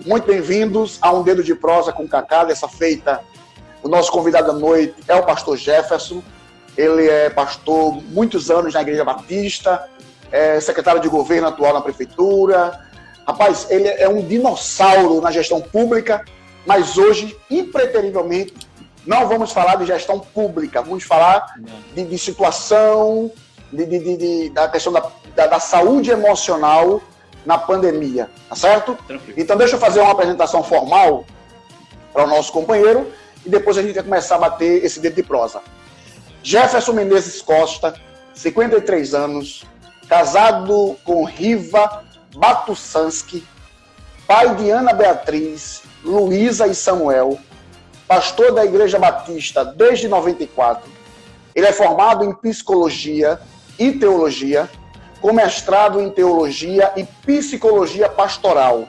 muito bem-vindos a Um Dedo de Prosa com Cacá. Dessa feita, o nosso convidado da noite é o pastor Jefferson. Ele é pastor muitos anos na Igreja Batista, é secretário de governo atual na prefeitura. Rapaz, ele é um dinossauro na gestão pública, mas hoje, impreterivelmente, não vamos falar de gestão pública, vamos falar de situação, da questão da saúde emocional na pandemia, tá certo? Tranquilo. Então deixa eu fazer uma apresentação formal para o nosso companheiro e depois a gente vai começar a bater esse dedo de prosa. Jefferson Menezes Costa, 53 anos, casado com Riva Batussansky, pai de Ana Beatriz, Luísa e Samuel, pastor da Igreja Batista desde 94. Ele é formado em Psicologia e Teologia, com mestrado em Teologia e Psicologia Pastoral,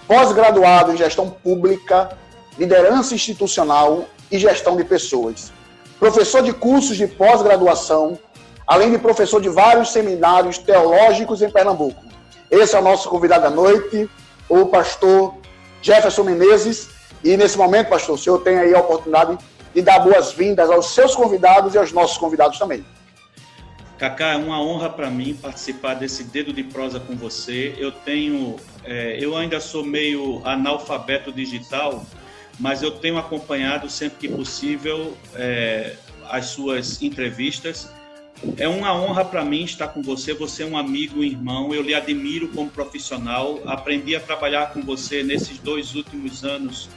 pós-graduado em Gestão Pública, Liderança Institucional e Gestão de Pessoas, professor de cursos de pós-graduação, além de professor de vários seminários teológicos em Pernambuco. Esse é o nosso convidado da noite, o pastor Jefferson Menezes. E nesse momento, pastor, o senhor tem aí a oportunidade de dar boas-vindas aos seus convidados e aos nossos convidados também. Cacá, é uma honra para mim participar desse Dedo de Prosa com você. Eu ainda sou meio analfabeto digital, mas eu tenho acompanhado sempre que possível as suas entrevistas. É uma honra para mim estar com você. Você é um amigo, um irmão. Eu lhe admiro como profissional. Aprendi a trabalhar com você nesses 2 últimos anos,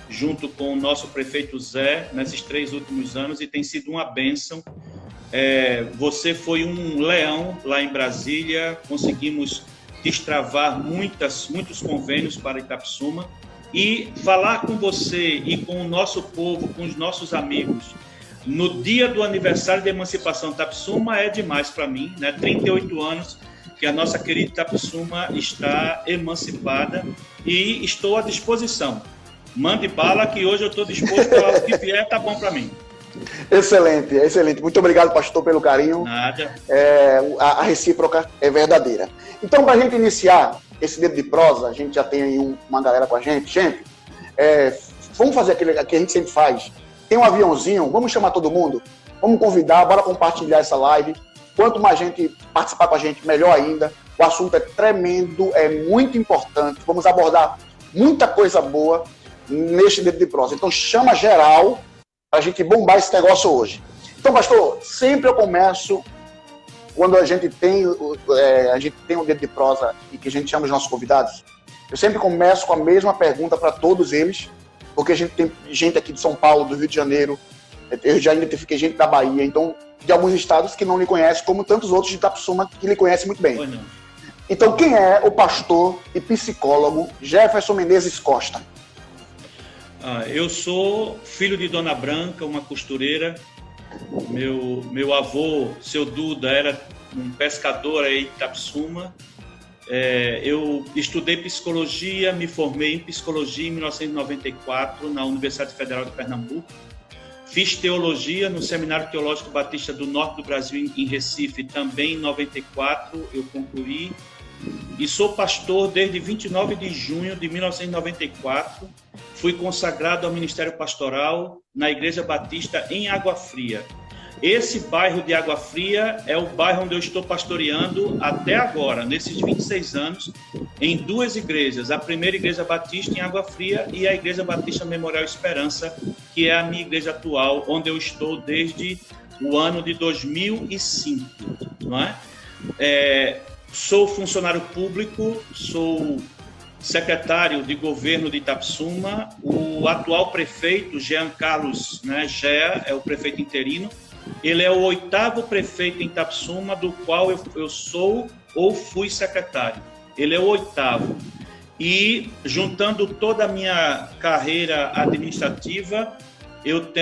junto com o nosso prefeito Zé, nesses 3 últimos anos, e tem sido uma bênção. Você foi um leão lá em Brasília. Conseguimos destravar muitos convênios para Itapissuma. E falar com você e com o nosso povo, com os nossos amigos, no dia do aniversário da emancipação de Itapissuma é demais para mim, né? 38 anos que a nossa querida Itapissuma está emancipada e estou à disposição. Mande bala que hoje eu estou disposto ao que vier, tá bom para mim. Excelente, excelente. Muito obrigado, pastor, pelo carinho. Nada. A recíproca é verdadeira. Então, para a gente iniciar esse dedo de prosa, a gente já tem aí uma galera com a gente. Gente, vamos fazer aquilo que a gente sempre faz. Tem um aviãozinho, vamos chamar todo mundo, vamos convidar, bora compartilhar essa live. Quanto mais gente participar com a gente, melhor ainda. O assunto é tremendo, é muito importante. Vamos abordar muita coisa boa neste dedo de prosa. Então chama geral para a gente bombar esse negócio hoje. Então, pastor, sempre eu começo, quando a gente tem um dedo de prosa e que a gente chama os nossos convidados, eu sempre começo com a mesma pergunta para todos eles, porque a gente tem gente aqui de São Paulo, do Rio de Janeiro, eu já identifiquei gente da Bahia, então, de alguns estados que não lhe conhecem, como tantos outros de Itapissuma que lhe conhecem muito bem. Então, quem é o pastor e psicólogo Jefferson Menezes Costa? Eu sou filho de Dona Branca, uma costureira. Meu avô, seu Duda, era um pescador aí em Itapissuma. Eu estudei psicologia, me formei em psicologia em 1994 na Universidade Federal de Pernambuco. Fiz teologia no Seminário Teológico Batista do Norte do Brasil, em Recife, também em 94 eu concluí. E sou pastor desde 29 de junho de 1994. Fui consagrado ao Ministério Pastoral na Igreja Batista em Água Fria. Esse bairro de Água Fria é o bairro onde eu estou pastoreando até agora, nesses 26 anos, em 2 igrejas. A primeira Igreja Batista em Água Fria e a Igreja Batista Memorial Esperança, que é a minha igreja atual, onde eu estou desde o ano de 2005. Não é? Sou funcionário público, sou secretário de governo de Itapissuma. O atual prefeito, Jean Carlos, Gea, é o prefeito interino. Ele é o 8º prefeito em Itapissuma, do qual eu sou ou fui secretário. Ele é o 8º. E, juntando toda a minha carreira administrativa, eu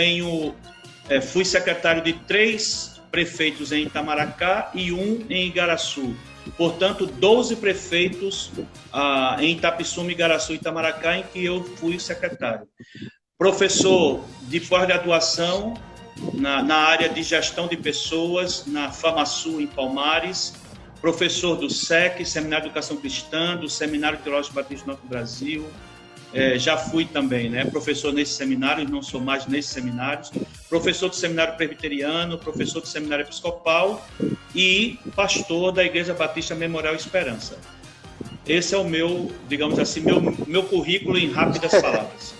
fui secretário de 3 prefeitos em Itamaracá e 1 em Igaraçu. Portanto, 12 prefeitos em Itapissuma, Igaraçu e Itamaracá, em que eu fui secretário. Professor de pós-graduação na área de gestão de pessoas, na FamaSul, em Palmares. Professor do SEC, Seminário de Educação Cristã, do Seminário Teológico Batista do Norte do Brasil. já fui também, né, professor nesses seminários, não sou mais nesses seminários, professor do seminário presbiteriano, professor do seminário episcopal e pastor da Igreja Batista Memorial Esperança. Esse é o meu, digamos assim, meu currículo em rápidas palavras.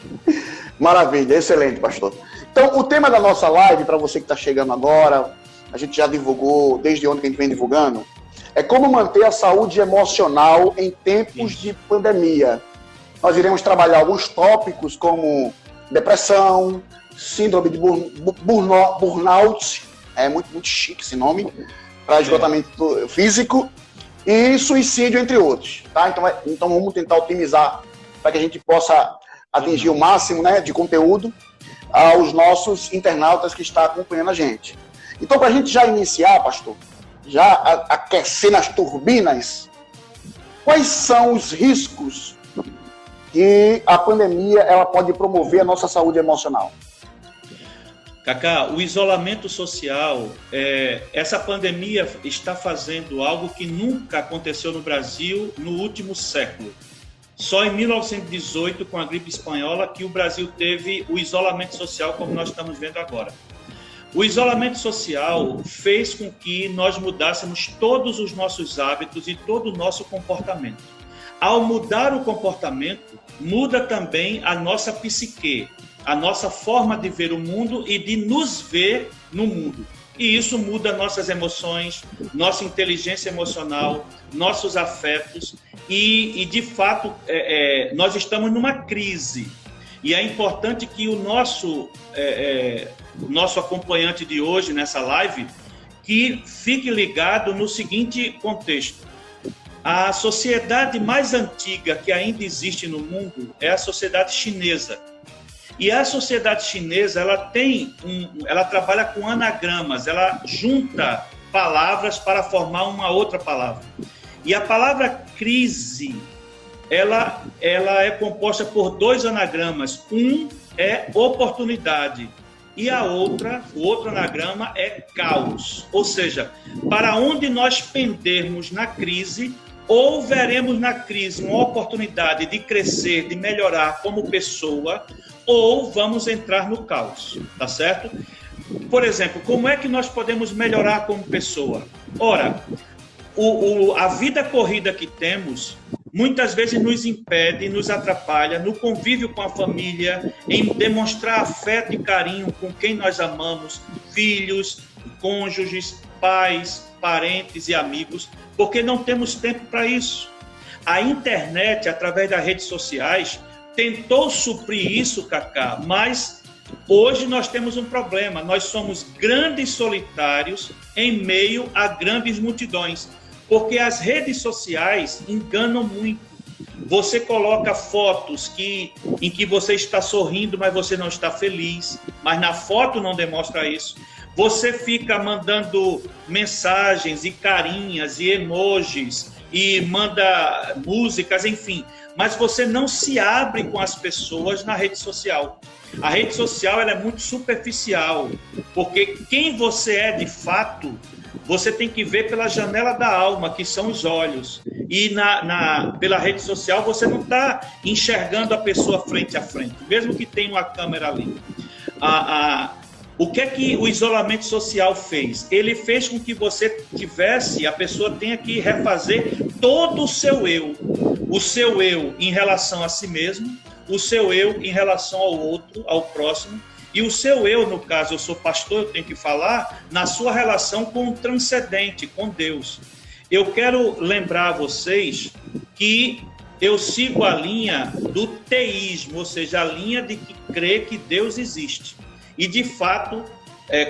Maravilha, excelente, pastor. Então, o tema da nossa live, para você que está chegando agora, a gente já divulgou, desde ontem que a gente vem divulgando, é como manter a saúde emocional em tempos de pandemia. Nós iremos trabalhar alguns tópicos como depressão, síndrome de burnout, é muito chique esse nome, para esgotamento físico, e suicídio, entre outros. Tá? Então vamos tentar otimizar para que a gente possa atingir o máximo, né, de conteúdo aos nossos internautas que estão acompanhando a gente. Então, para a gente já iniciar, pastor, já aquecer nas turbinas, quais são os riscos que a pandemia ela pode promover a nossa saúde emocional? Cacá, o isolamento social, essa pandemia está fazendo algo que nunca aconteceu no Brasil no último século. Só em 1918, com a gripe espanhola, que o Brasil teve o isolamento social como nós estamos vendo agora. O isolamento social fez com que nós mudássemos todos os nossos hábitos e todo o nosso comportamento. Ao mudar o comportamento, muda também a nossa psique, a nossa forma de ver o mundo e de nos ver no mundo. E isso muda nossas emoções, nossa inteligência emocional, nossos afetos e de fato, nós estamos numa crise. E é importante que o nosso acompanhante de hoje, nessa live, que fique ligado no seguinte contexto. A sociedade mais antiga que ainda existe no mundo é a sociedade chinesa. E a sociedade chinesa, ela trabalha com anagramas, ela junta palavras para formar uma outra palavra. E a palavra crise, ela é composta por 2 anagramas. Um é oportunidade e o outro anagrama é caos. Ou seja, para onde nós pendermos na crise, ou veremos na crise uma oportunidade de crescer, de melhorar como pessoa, ou vamos entrar no caos, tá certo? Por exemplo, como é que nós podemos melhorar como pessoa? Ora, a vida corrida que temos, muitas vezes nos impede, nos atrapalha no convívio com a família, em demonstrar afeto e carinho com quem nós amamos, filhos, cônjuges, pais, parentes e amigos, porque não temos tempo para isso. A internet, através das redes sociais, tentou suprir isso, Cacá, mas hoje nós temos um problema. Nós somos grandes solitários em meio a grandes multidões, porque as redes sociais enganam muito. Você coloca fotos em que você está sorrindo, mas você não está feliz, mas na foto não demonstra isso. Você fica mandando mensagens e carinhas e emojis e manda músicas, enfim, mas você não se abre com as pessoas na rede social. A rede social ela é muito superficial, porque quem você é de fato, você tem que ver pela janela da alma, que são os olhos. E pela rede social você não está enxergando a pessoa frente a frente, mesmo que tenha uma câmera ali. O que é que o isolamento social fez? Ele fez com que a pessoa tenha que refazer todo o seu eu. O seu eu em relação a si mesmo, o seu eu em relação ao outro, ao próximo, e o seu eu, no caso, eu sou pastor, eu tenho que falar, na sua relação com o transcendente, com Deus. Eu quero lembrar a vocês que eu sigo a linha do teísmo, ou seja, a linha de que crê que Deus existe. E, de fato,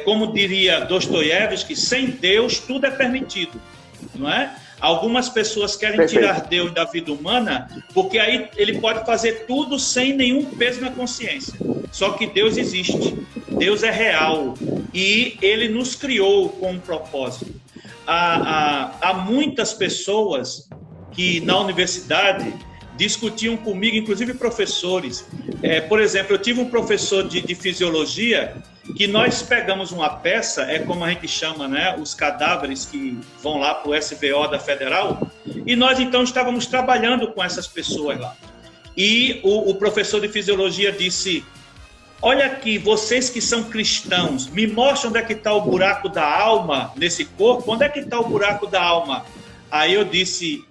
como diria Dostoiévski, sem Deus tudo é permitido, não é? Algumas pessoas querem tirar Deus da vida humana, porque aí ele pode fazer tudo sem nenhum peso na consciência. Só que Deus existe, Deus é real e Ele nos criou com um propósito. Há muitas pessoas que na universidade discutiam comigo, inclusive professores. Por exemplo, eu tive um professor de fisiologia que nós pegamos uma peça, como a gente chama, né, os cadáveres que vão lá para o SVO da Federal, e nós então estávamos trabalhando com essas pessoas lá. E o professor de fisiologia disse: olha aqui, vocês que são cristãos, me mostram onde é que está o buraco da alma nesse corpo, onde é que está o buraco da alma? Aí eu disse: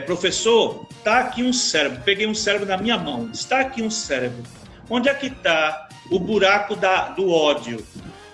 professor, está aqui um cérebro, peguei um cérebro na minha mão, está aqui um cérebro, onde é que está o buraco do ódio,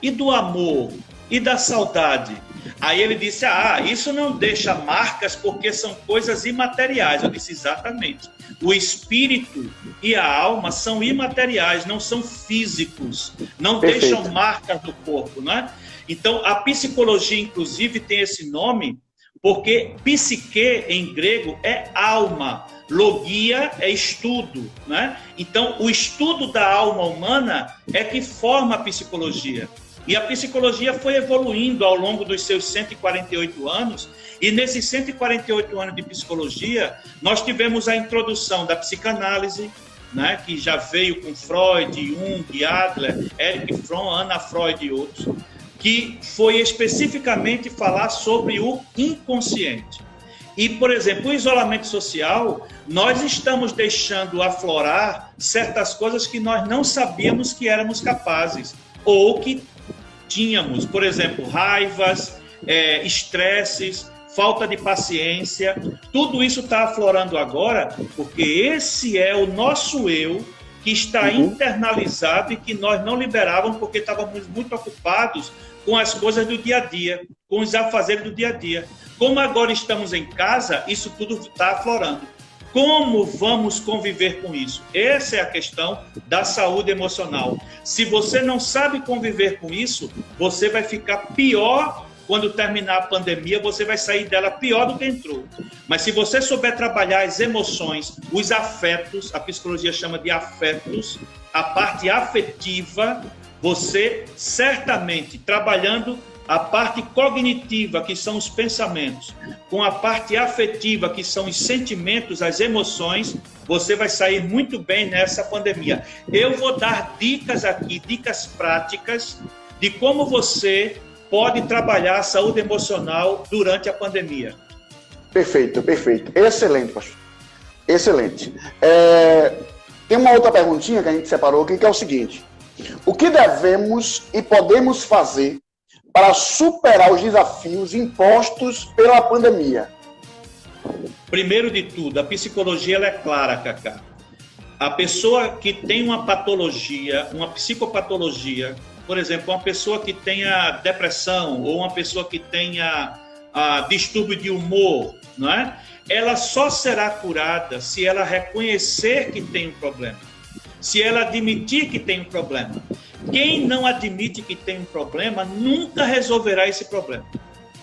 e do amor, e da saudade? Aí ele disse: isso não deixa marcas porque são coisas imateriais. Eu disse: exatamente. O espírito e a alma são imateriais, não são físicos, não deixam marcas no corpo, não é? Então, a psicologia, inclusive, tem esse nome porque psique, em grego, é alma, logia é estudo, né? Então, o estudo da alma humana é que forma a psicologia. E a psicologia foi evoluindo ao longo dos seus 148 anos, e nesses 148 anos de psicologia, nós tivemos a introdução da psicanálise, né, que já veio com Freud, Jung, Adler, Erich Fromm, Anna Freud e outros, que foi especificamente falar sobre o inconsciente. E, por exemplo, o isolamento social, nós estamos deixando aflorar certas coisas que nós não sabíamos que éramos capazes, ou que tínhamos, por exemplo, raivas, estresses, falta de paciência. Tudo isso está aflorando agora, porque esse é o nosso eu que está internalizado e que nós não liberávamos porque estávamos muito ocupados com as coisas do dia a dia, com os afazeres do dia a dia. Como agora estamos em casa, isso tudo está aflorando. Como vamos conviver com isso? Essa é a questão da saúde emocional. Se você não sabe conviver com isso, você vai ficar pior. Quando terminar a pandemia, você vai sair dela pior do que entrou. Mas se você souber trabalhar as emoções, os afetos, a psicologia chama de afetos, a parte afetiva, você certamente, trabalhando a parte cognitiva, que são os pensamentos, com a parte afetiva, que são os sentimentos, as emoções, você vai sair muito bem nessa pandemia. Eu vou dar dicas aqui, dicas práticas, de como você pode trabalhar a saúde emocional durante a pandemia. Perfeito, perfeito. Excelente, pastor. Excelente. Tem uma outra perguntinha que a gente separou aqui, que é o seguinte: o que devemos e podemos fazer para superar os desafios impostos pela pandemia? Primeiro de tudo, a psicologia ela é clara, Cacá. A pessoa que tem uma patologia, uma psicopatologia, por exemplo, uma pessoa que tenha depressão ou uma pessoa que tenha distúrbio de humor, não é? Ela só será curada se ela reconhecer que tem um problema, se ela admitir que tem um problema. Quem não admite que tem um problema nunca resolverá esse problema.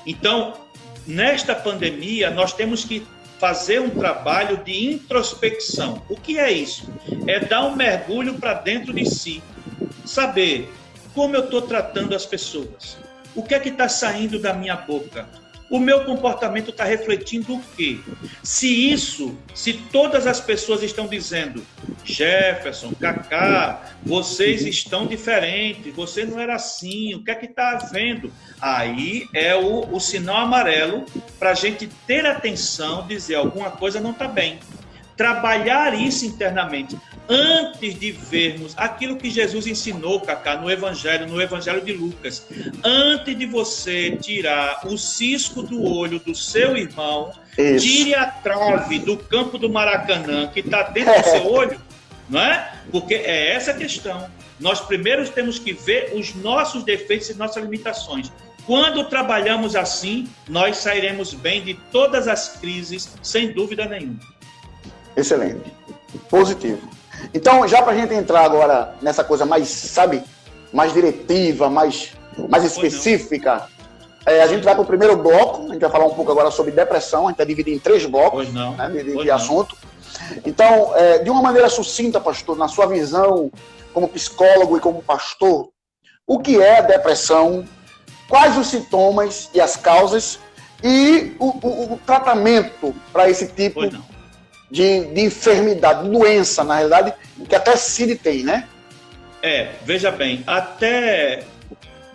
Então, nesta pandemia, nós temos que fazer um trabalho de introspecção. O que é isso? É dar um mergulho para dentro de si, saber como eu estou tratando as pessoas, o que é que está saindo da minha boca, o meu comportamento está refletindo o quê? Se todas as pessoas estão dizendo: Jefferson, Cacá, vocês estão diferentes, você não era assim, o que é que está havendo? Aí é o sinal amarelo para a gente ter atenção, dizer alguma coisa não está bem. Trabalhar isso internamente, antes de vermos aquilo que Jesus ensinou, Cacá, no Evangelho de Lucas. Antes de você tirar o cisco do olho do seu irmão, isso, tire a trave do campo do Maracanã, que está dentro do seu olho, não é? Porque é essa a questão. Nós primeiro temos que ver os nossos defeitos e nossas limitações. Quando trabalhamos assim, nós sairemos bem de todas as crises, sem dúvida nenhuma. Excelente. Positivo. Então, já para a gente entrar agora nessa coisa mais, sabe, mais diretiva, mais específica, a gente vai para o primeiro bloco. A gente vai falar um pouco agora sobre depressão. A gente vai dividir em 3 blocos, né, de assunto. Então, de uma maneira sucinta, pastor, na sua visão como psicólogo e como pastor, o que é a depressão, quais os sintomas e as causas e o tratamento para esse tipo de enfermidade, de doença, na realidade, que até CID tem, né? Veja bem, até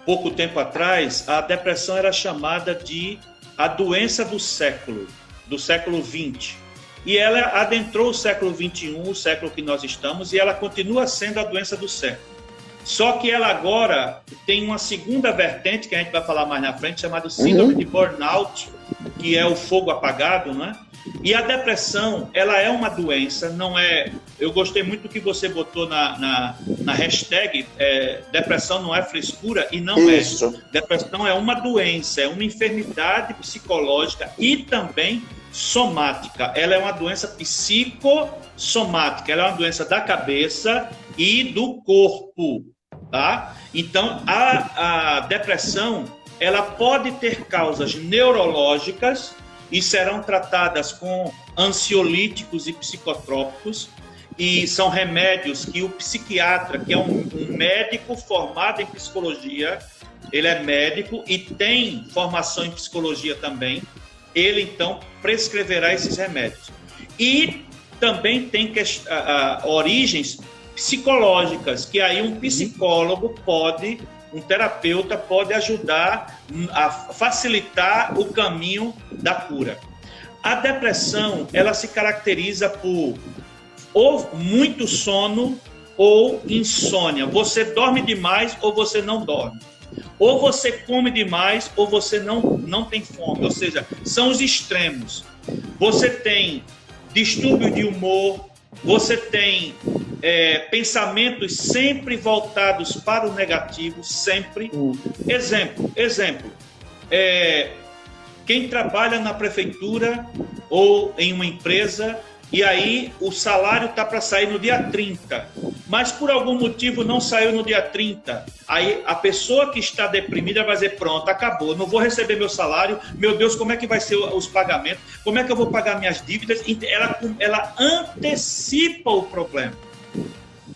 pouco tempo atrás, a depressão era chamada de a doença do século XX. e ela adentrou o século XXI, o século que nós estamos, e ela continua sendo a doença do século. Só que ela agora tem uma segunda vertente, que a gente vai falar mais na frente, chamada síndrome de burnout, que é o fogo apagado, né? E a depressão, ela é uma doença, não é... Eu gostei muito do que você botou na hashtag, depressão não é frescura, e não Isso. é. Depressão é uma doença, é uma enfermidade psicológica e também somática. Ela é uma doença psicossomática, ela é uma doença da cabeça e do corpo, tá? Então, a depressão, ela pode ter causas neurológicas e serão tratadas com ansiolíticos e psicotrópicos, e são remédios que o psiquiatra, que é um médico formado em psicologia, ele é médico e tem formação em psicologia também, ele então prescreverá esses remédios. E também tem origens psicológicas, que aí um psicólogo pode, um terapeuta pode ajudar a facilitar o caminho da cura. A depressão, ela se caracteriza por ou muito sono ou insônia. Você dorme demais ou você não dorme. Ou você come demais ou você não tem fome. Ou seja, são os extremos. Você tem distúrbio de humor, você tem pensamentos sempre voltados para o negativo, sempre. Exemplo. Quem trabalha na prefeitura ou em uma empresa, e aí o salário está para sair no dia 30, mas por algum motivo não saiu no dia 30. Aí a pessoa que está deprimida vai dizer, pronto, acabou, não vou receber meu salário, meu Deus, como é que vai ser os pagamentos, como é que eu vou pagar minhas dívidas? Ela antecipa o problema,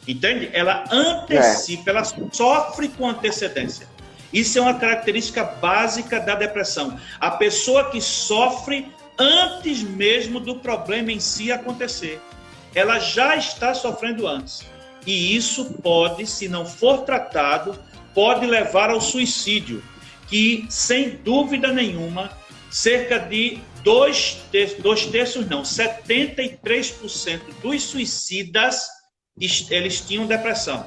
entende? Ela antecipa, ela sofre com antecedência. Isso é uma característica básica da depressão. A pessoa que sofre antes mesmo do problema em si acontecer. Ela já está sofrendo antes. E isso pode, se não for tratado, pode levar ao suicídio, que, sem dúvida nenhuma, cerca de 73% dos suicidas, eles tinham depressão.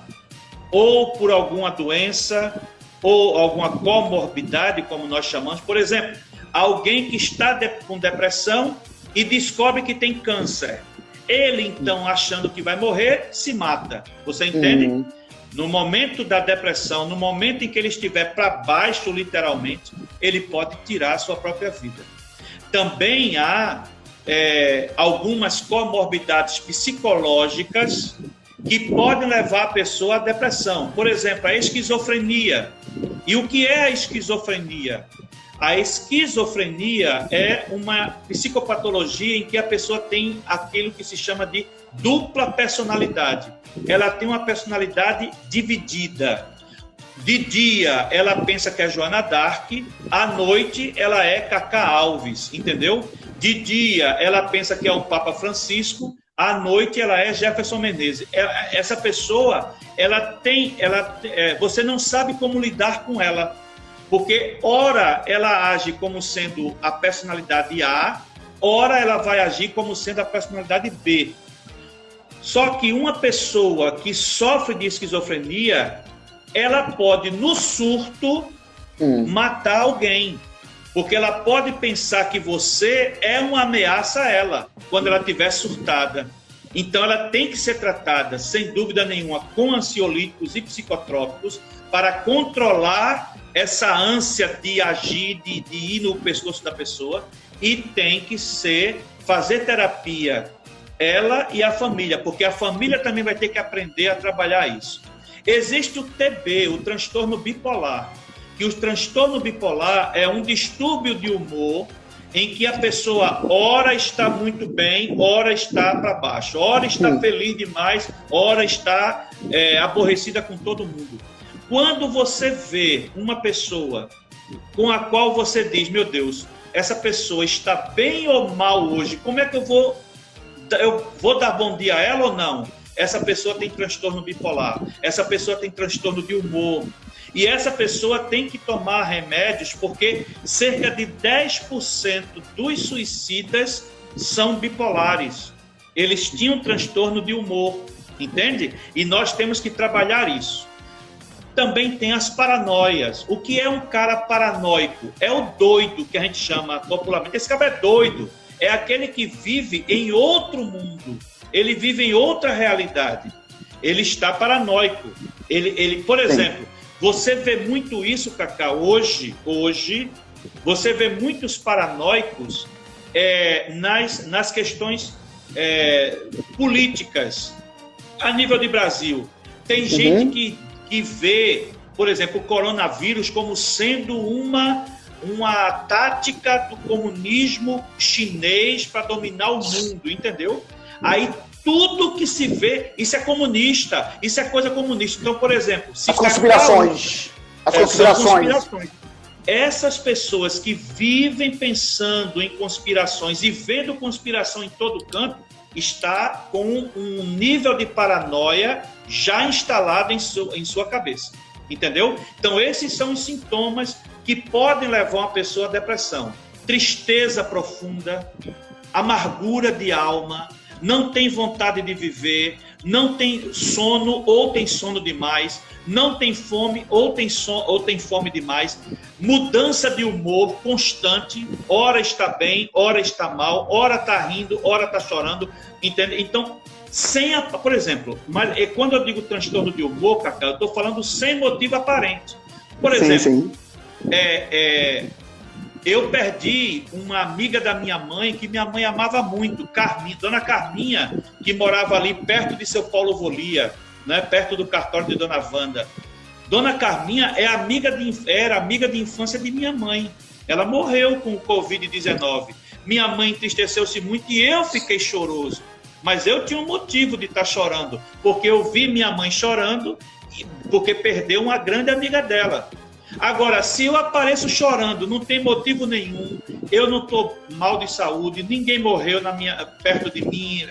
Ou por alguma doença, ou alguma comorbidade, como nós chamamos. Por exemplo, alguém que está com depressão e descobre que tem câncer. Ele, então, achando que vai morrer, se mata. Você entende? No momento da depressão, no momento em que ele estiver para baixo, literalmente, ele pode tirar a sua própria vida. Também há algumas comorbidades psicológicas que podem levar a pessoa à depressão. Por exemplo, a esquizofrenia. E o que é a esquizofrenia? A esquizofrenia é uma psicopatologia em que a pessoa tem aquilo que se chama de dupla personalidade. Ela tem uma personalidade dividida. De dia, ela pensa que é Joana Dark, à noite, ela é Cacá Alves, entendeu? De dia, ela pensa que é o Papa Francisco, à noite, ela é Jefferson Menezes. Essa pessoa, você não sabe como lidar com ela. Porque, ora, ela age como sendo a personalidade A, ora, ela vai agir como sendo a personalidade B. Só que uma pessoa que sofre de esquizofrenia, ela pode, no surto, matar alguém. Porque ela pode pensar que você é uma ameaça a ela, quando ela estiver surtada. Então, ela tem que ser tratada, sem dúvida nenhuma, com ansiolíticos e psicotrópicos, para controlar essa ânsia de agir, de ir no pescoço da pessoa, e tem que fazer terapia, ela e a família, porque a família também vai ter que aprender a trabalhar isso. Existe o TB, o transtorno bipolar, que o transtorno bipolar é um distúrbio de humor em que a pessoa ora está muito bem, ora está para baixo, ora está feliz demais, ora está aborrecida com todo mundo. Quando você vê uma pessoa com a qual você diz, meu Deus, essa pessoa está bem ou mal hoje, como é que eu vou dar bom dia a ela ou não? Essa pessoa tem transtorno bipolar, essa pessoa tem transtorno de humor, e essa pessoa tem que tomar remédios, porque cerca de 10% dos suicidas são bipolares. Eles tinham transtorno de humor, entende? E nós temos que trabalhar isso. Também tem as paranoias. O que é um cara paranoico? É o doido, que a gente chama popularmente. Esse cara é doido. É aquele que vive em outro mundo. Ele vive em outra realidade. Ele está paranoico. Ele, por exemplo, você vê muito isso, Cacá, hoje você vê muitos paranoicos nas questões políticas a nível de Brasil. Tem gente que vê, por exemplo, o coronavírus como sendo uma tática do comunismo chinês para dominar o mundo, entendeu? Aí tudo que se vê, isso é comunista, isso é coisa comunista. Então, por exemplo... As conspirações. Essas pessoas que vivem pensando em conspirações e vendo conspiração em todo canto, está com um nível de paranoia já instalado em sua cabeça, entendeu? Então, esses são os sintomas que podem levar uma pessoa à depressão. Tristeza profunda, amargura de alma, não tem vontade de viver, não tem sono ou tem sono demais, não tem fome ou tem fome demais, mudança de humor constante, ora está bem, ora está mal, ora está rindo, ora está chorando, entende? Então, por exemplo, quando eu digo transtorno de humor, Cacá, eu estou falando sem motivo aparente. Por exemplo, eu perdi uma amiga da minha mãe, que minha mãe amava muito, Dona Carminha, que morava ali perto de seu Paulo Volia, né, perto do cartório de Dona Wanda. Dona Carminha era amiga de infância de minha mãe. Ela morreu com o Covid-19. Minha mãe entristeceu-se muito e eu fiquei choroso. Mas eu tinha um motivo de estar chorando, porque eu vi minha mãe chorando, porque perdeu uma grande amiga dela. Agora, se eu apareço chorando, não tem motivo nenhum, eu não estou mal de saúde, ninguém morreu perto de mim,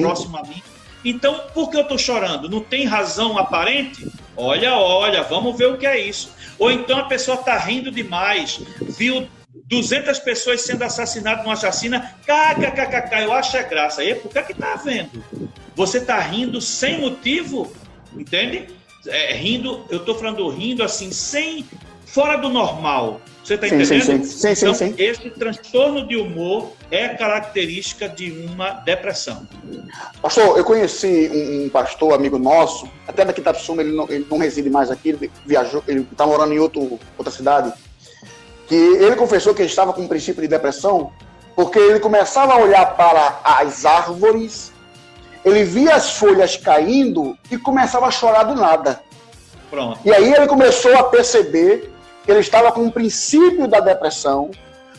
próximo a mim. Então, por que eu estou chorando? Não tem razão aparente? Olha, vamos ver o que é isso. Ou então a pessoa está rindo demais, viu 200 pessoas sendo assassinadas numa chacina, eu acho graça. E por que está vendo? Você está rindo sem motivo, entende? Rindo, eu estou falando rindo assim, fora do normal. Você está entendendo? Sim. Esse transtorno de humor é característica de uma depressão. Pastor, eu conheci um pastor, amigo nosso, até daqui de Itapissuma, ele não reside mais aqui, ele viajou, ele está morando em outra cidade, que ele confessou que ele estava com um princípio de depressão, porque ele começava a olhar para as árvores, ele via as folhas caindo e começava a chorar do nada. Pronto. E aí ele começou a perceber que ele estava com o princípio da depressão,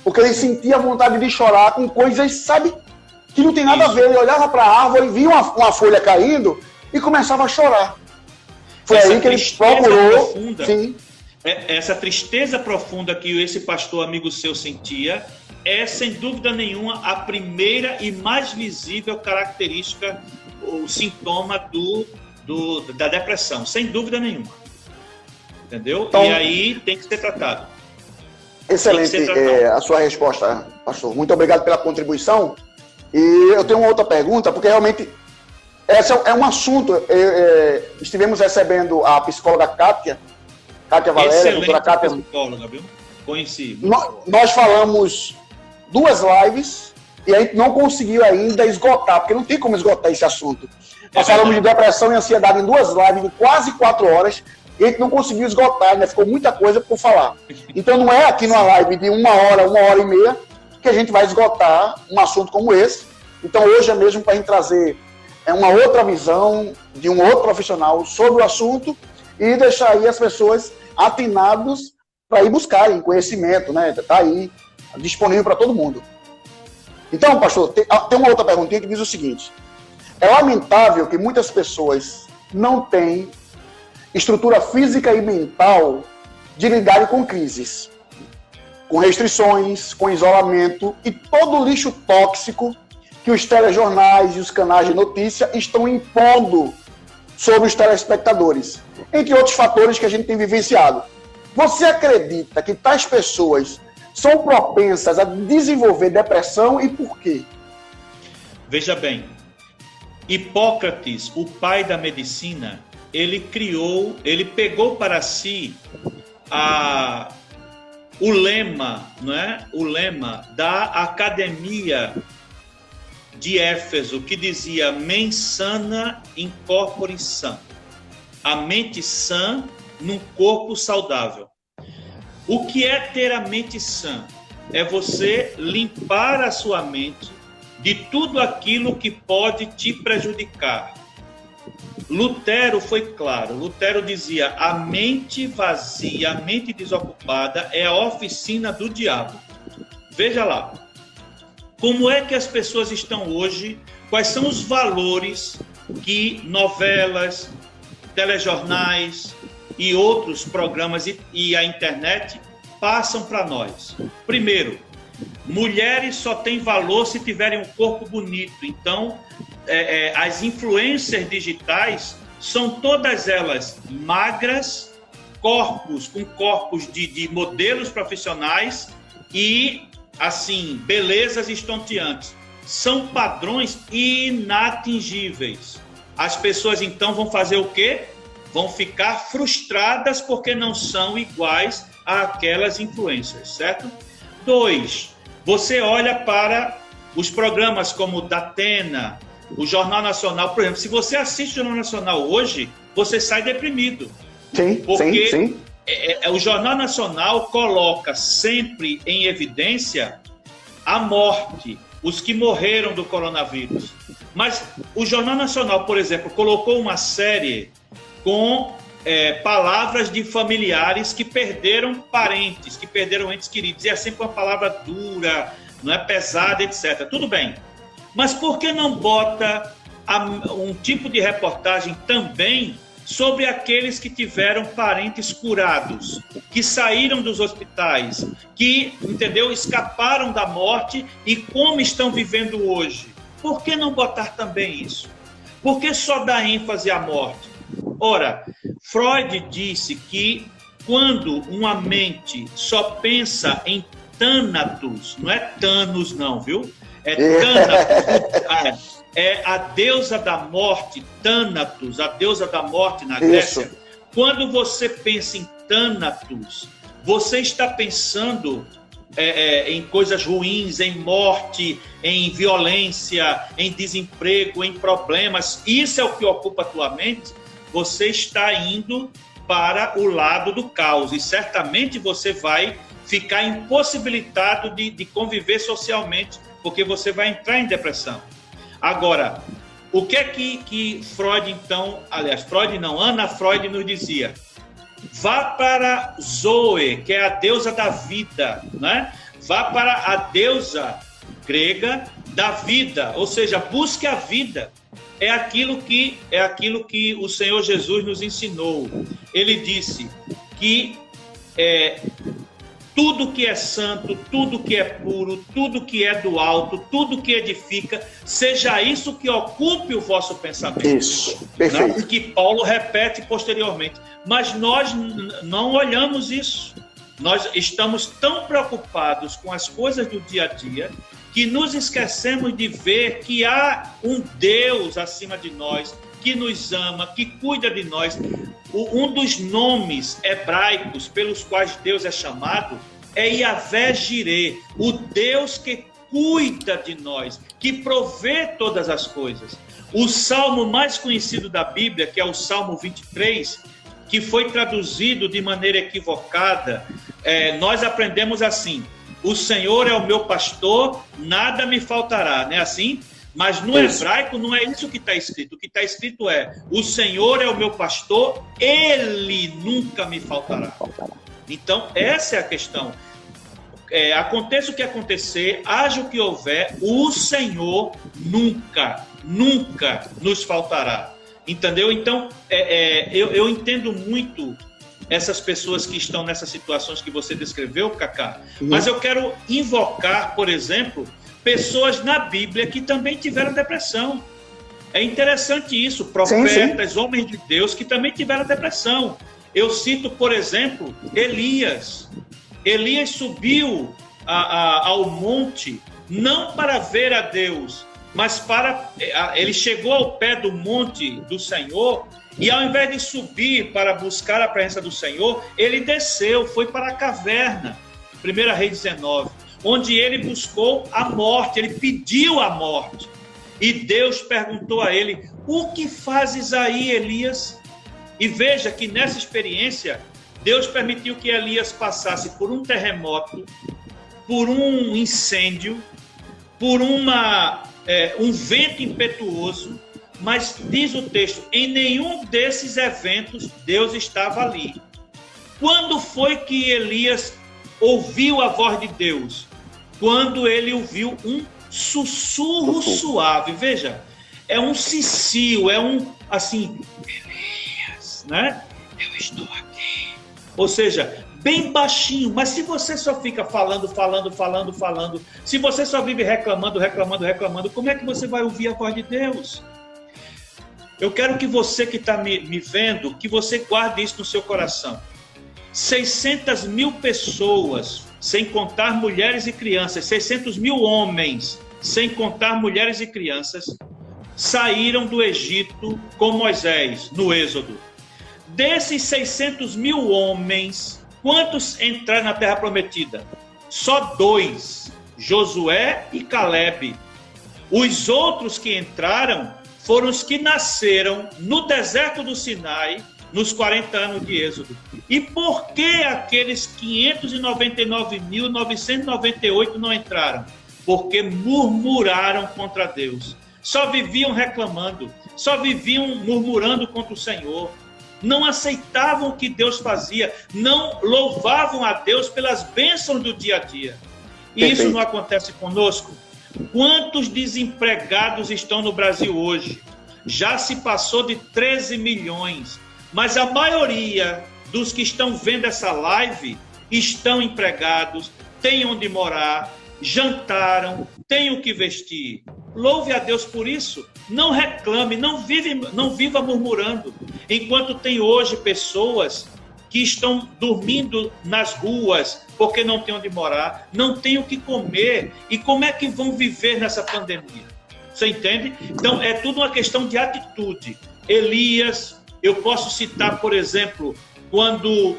porque ele sentia vontade de chorar com coisas, sabe, que não tem nada a ver. Ele olhava para a árvore, via uma folha caindo e começava a chorar. Foi aí que ele procurou... Essa tristeza profunda que esse pastor amigo seu sentia é, sem dúvida nenhuma, a primeira e mais visível característica, o sintoma da depressão, sem dúvida nenhuma. Entendeu? Então, e aí tem que ser tratado. Excelente a sua resposta, pastor. Muito obrigado pela contribuição. E eu tenho uma outra pergunta, porque realmente esse é um assunto. Estivemos recebendo a psicóloga Kátia Valéria, a doutora Kátia. Psicóloga, viu? Conheci. Nós falamos 2 lives e a gente não conseguiu ainda esgotar, porque não tem como esgotar esse assunto. Nós falamos de depressão e ansiedade em 2 lives de quase 4 horas e a gente não conseguiu esgotar, ainda ficou muita coisa por falar. Então não é aqui numa live de 1 hora, 1h30 que a gente vai esgotar um assunto como esse. Então hoje é mesmo para a gente trazer uma outra visão de um outro profissional sobre o assunto e deixar aí as pessoas atinados para ir buscarem conhecimento, né? Está aí disponível para todo mundo. Então, pastor, tem uma outra perguntinha que diz o seguinte: é lamentável que muitas pessoas não têm estrutura física e mental de lidarem com crises, com restrições, com isolamento e todo o lixo tóxico que os telejornais e os canais de notícia estão impondo sobre os telespectadores, entre outros fatores que a gente tem vivenciado. Você acredita que tais pessoas são propensas a desenvolver depressão e por quê? Veja bem, Hipócrates, o pai da medicina, ele pegou para si o lema, não é? O lema da Academia de Éfeso, que dizia mens sana in corpore sã, a mente sã num corpo saudável. O que é ter a mente sã? É você limpar a sua mente de tudo aquilo que pode te prejudicar. Lutero foi claro. Lutero dizia: a mente vazia, a mente desocupada é a oficina do diabo. Veja lá, como é que as pessoas estão hoje, quais são os valores que novelas, telejornais e outros programas e a internet passam para nós. Primeiro, mulheres só têm valor se tiverem um corpo bonito. Então, as influências digitais são todas elas magras, com corpos de modelos profissionais e, assim, belezas estonteantes. São padrões inatingíveis. As pessoas, então, vão fazer o quê? Vão ficar frustradas porque não são iguais àquelas influências, certo? 2, você olha para os programas como o Datena, o Jornal Nacional, por exemplo. Se você assiste o Jornal Nacional hoje, você sai deprimido. Sim, porque sim. O Jornal Nacional coloca sempre em evidência a morte, os que morreram do coronavírus. Mas o Jornal Nacional, por exemplo, colocou uma série com palavras de familiares que perderam parentes, que perderam entes queridos. E é sempre uma palavra dura, não é, pesada, etc. Tudo bem. Mas por que não bota um tipo de reportagem também sobre aqueles que tiveram parentes curados, que saíram dos hospitais, que, entendeu, escaparam da morte e como estão vivendo hoje? Por que não botar também isso? Por que só dar ênfase à morte? Ora, Freud disse que quando uma mente só pensa em Thanatos, não é Thanos não, viu? É Thanatos, é a deusa da morte, Thanatos, a deusa da morte na Grécia. Isso. Quando você pensa em Thanatos, você está pensando em coisas ruins, em morte, em violência, em desemprego, em problemas. Isso é o que ocupa a tua mente. Você está indo para o lado do caos e certamente você vai ficar impossibilitado de conviver socialmente, porque você vai entrar em depressão. Agora, o que é que Freud, então, aliás, Freud não, Ana Freud nos dizia? Vá para Zoe, que é a deusa da vida, né? Vá para a deusa grega da vida, ou seja, busque a vida. É aquilo que o Senhor Jesus nos ensinou. Ele disse que tudo que é santo, tudo que é puro, tudo que é do alto, tudo que edifica, seja isso que ocupe o vosso pensamento. Isso, perfeito. Né? Que Paulo repete posteriormente. Mas nós não olhamos isso. Nós estamos tão preocupados com as coisas do dia a dia que nos esquecemos de ver que há um Deus acima de nós, que nos ama, que cuida de nós. Um dos nomes hebraicos pelos quais Deus é chamado é Yahvé Jireh, o Deus que cuida de nós, que provê todas as coisas. O salmo mais conhecido da Bíblia, que é o Salmo 23, que foi traduzido de maneira equivocada, nós aprendemos assim: o Senhor é o meu pastor, nada me faltará, não é assim? Mas no hebraico não é isso que está escrito. O que está escrito é: o Senhor é o meu pastor, Ele nunca me faltará. Então, essa é a questão. Aconteça o que acontecer, haja o que houver, o Senhor nunca nos faltará. Entendeu? Então, eu entendo muito essas pessoas que estão nessas situações que você descreveu, Cacá, mas eu quero invocar, por exemplo, pessoas na Bíblia que também tiveram depressão. É interessante isso, profetas, sim. Homens de Deus que também tiveram depressão. Eu cito, por exemplo, Elias. Elias subiu ao monte não para ver a Deus, mas ele chegou ao pé do monte do Senhor e ao invés de subir para buscar a presença do Senhor, ele desceu, foi para a caverna, 1 Reis 19, onde ele buscou a morte, ele pediu a morte. E Deus perguntou a ele: o que fazes aí, Elias? E veja que nessa experiência, Deus permitiu que Elias passasse por um terremoto, por um incêndio, por um vento impetuoso, mas diz o texto, em nenhum desses eventos Deus estava ali. Quando foi que Elias ouviu a voz de Deus? Quando ele ouviu um sussurro suave. Veja, é um cicio, é um, assim, Elias, né? Eu estou aqui. Ou seja, bem baixinho, mas se você só fica falando, se você só vive reclamando, como é que você vai ouvir a voz de Deus? Eu quero que você que está me vendo, que você guarde isso no seu coração. 600 mil pessoas, sem contar mulheres e crianças, 600 mil homens, sem contar mulheres e crianças, saíram do Egito com Moisés, no Êxodo. Desses 600 mil homens, quantos entraram na Terra Prometida? Só 2, Josué e Calebe. Os outros que entraram foram os que nasceram no deserto do Sinai, nos 40 anos de Êxodo. E por que aqueles 599.998 não entraram? Porque murmuraram contra Deus. Só viviam reclamando, só viviam murmurando contra o Senhor. Não aceitavam o que Deus fazia, não louvavam a Deus pelas bênçãos do dia a dia. E isso não acontece conosco? Quantos desempregados estão no Brasil hoje? Já se passou de 13 milhões, mas a maioria dos que estão vendo essa live estão empregados, têm onde morar, jantaram, têm o que vestir. Louve a Deus por isso. Não reclame, não viva murmurando. Enquanto tem hoje pessoas que estão dormindo nas ruas porque não tem onde morar, não tem o que comer. E como é que vão viver nessa pandemia? Você entende? Então, é tudo uma questão de atitude. Elias, eu posso citar, por exemplo, quando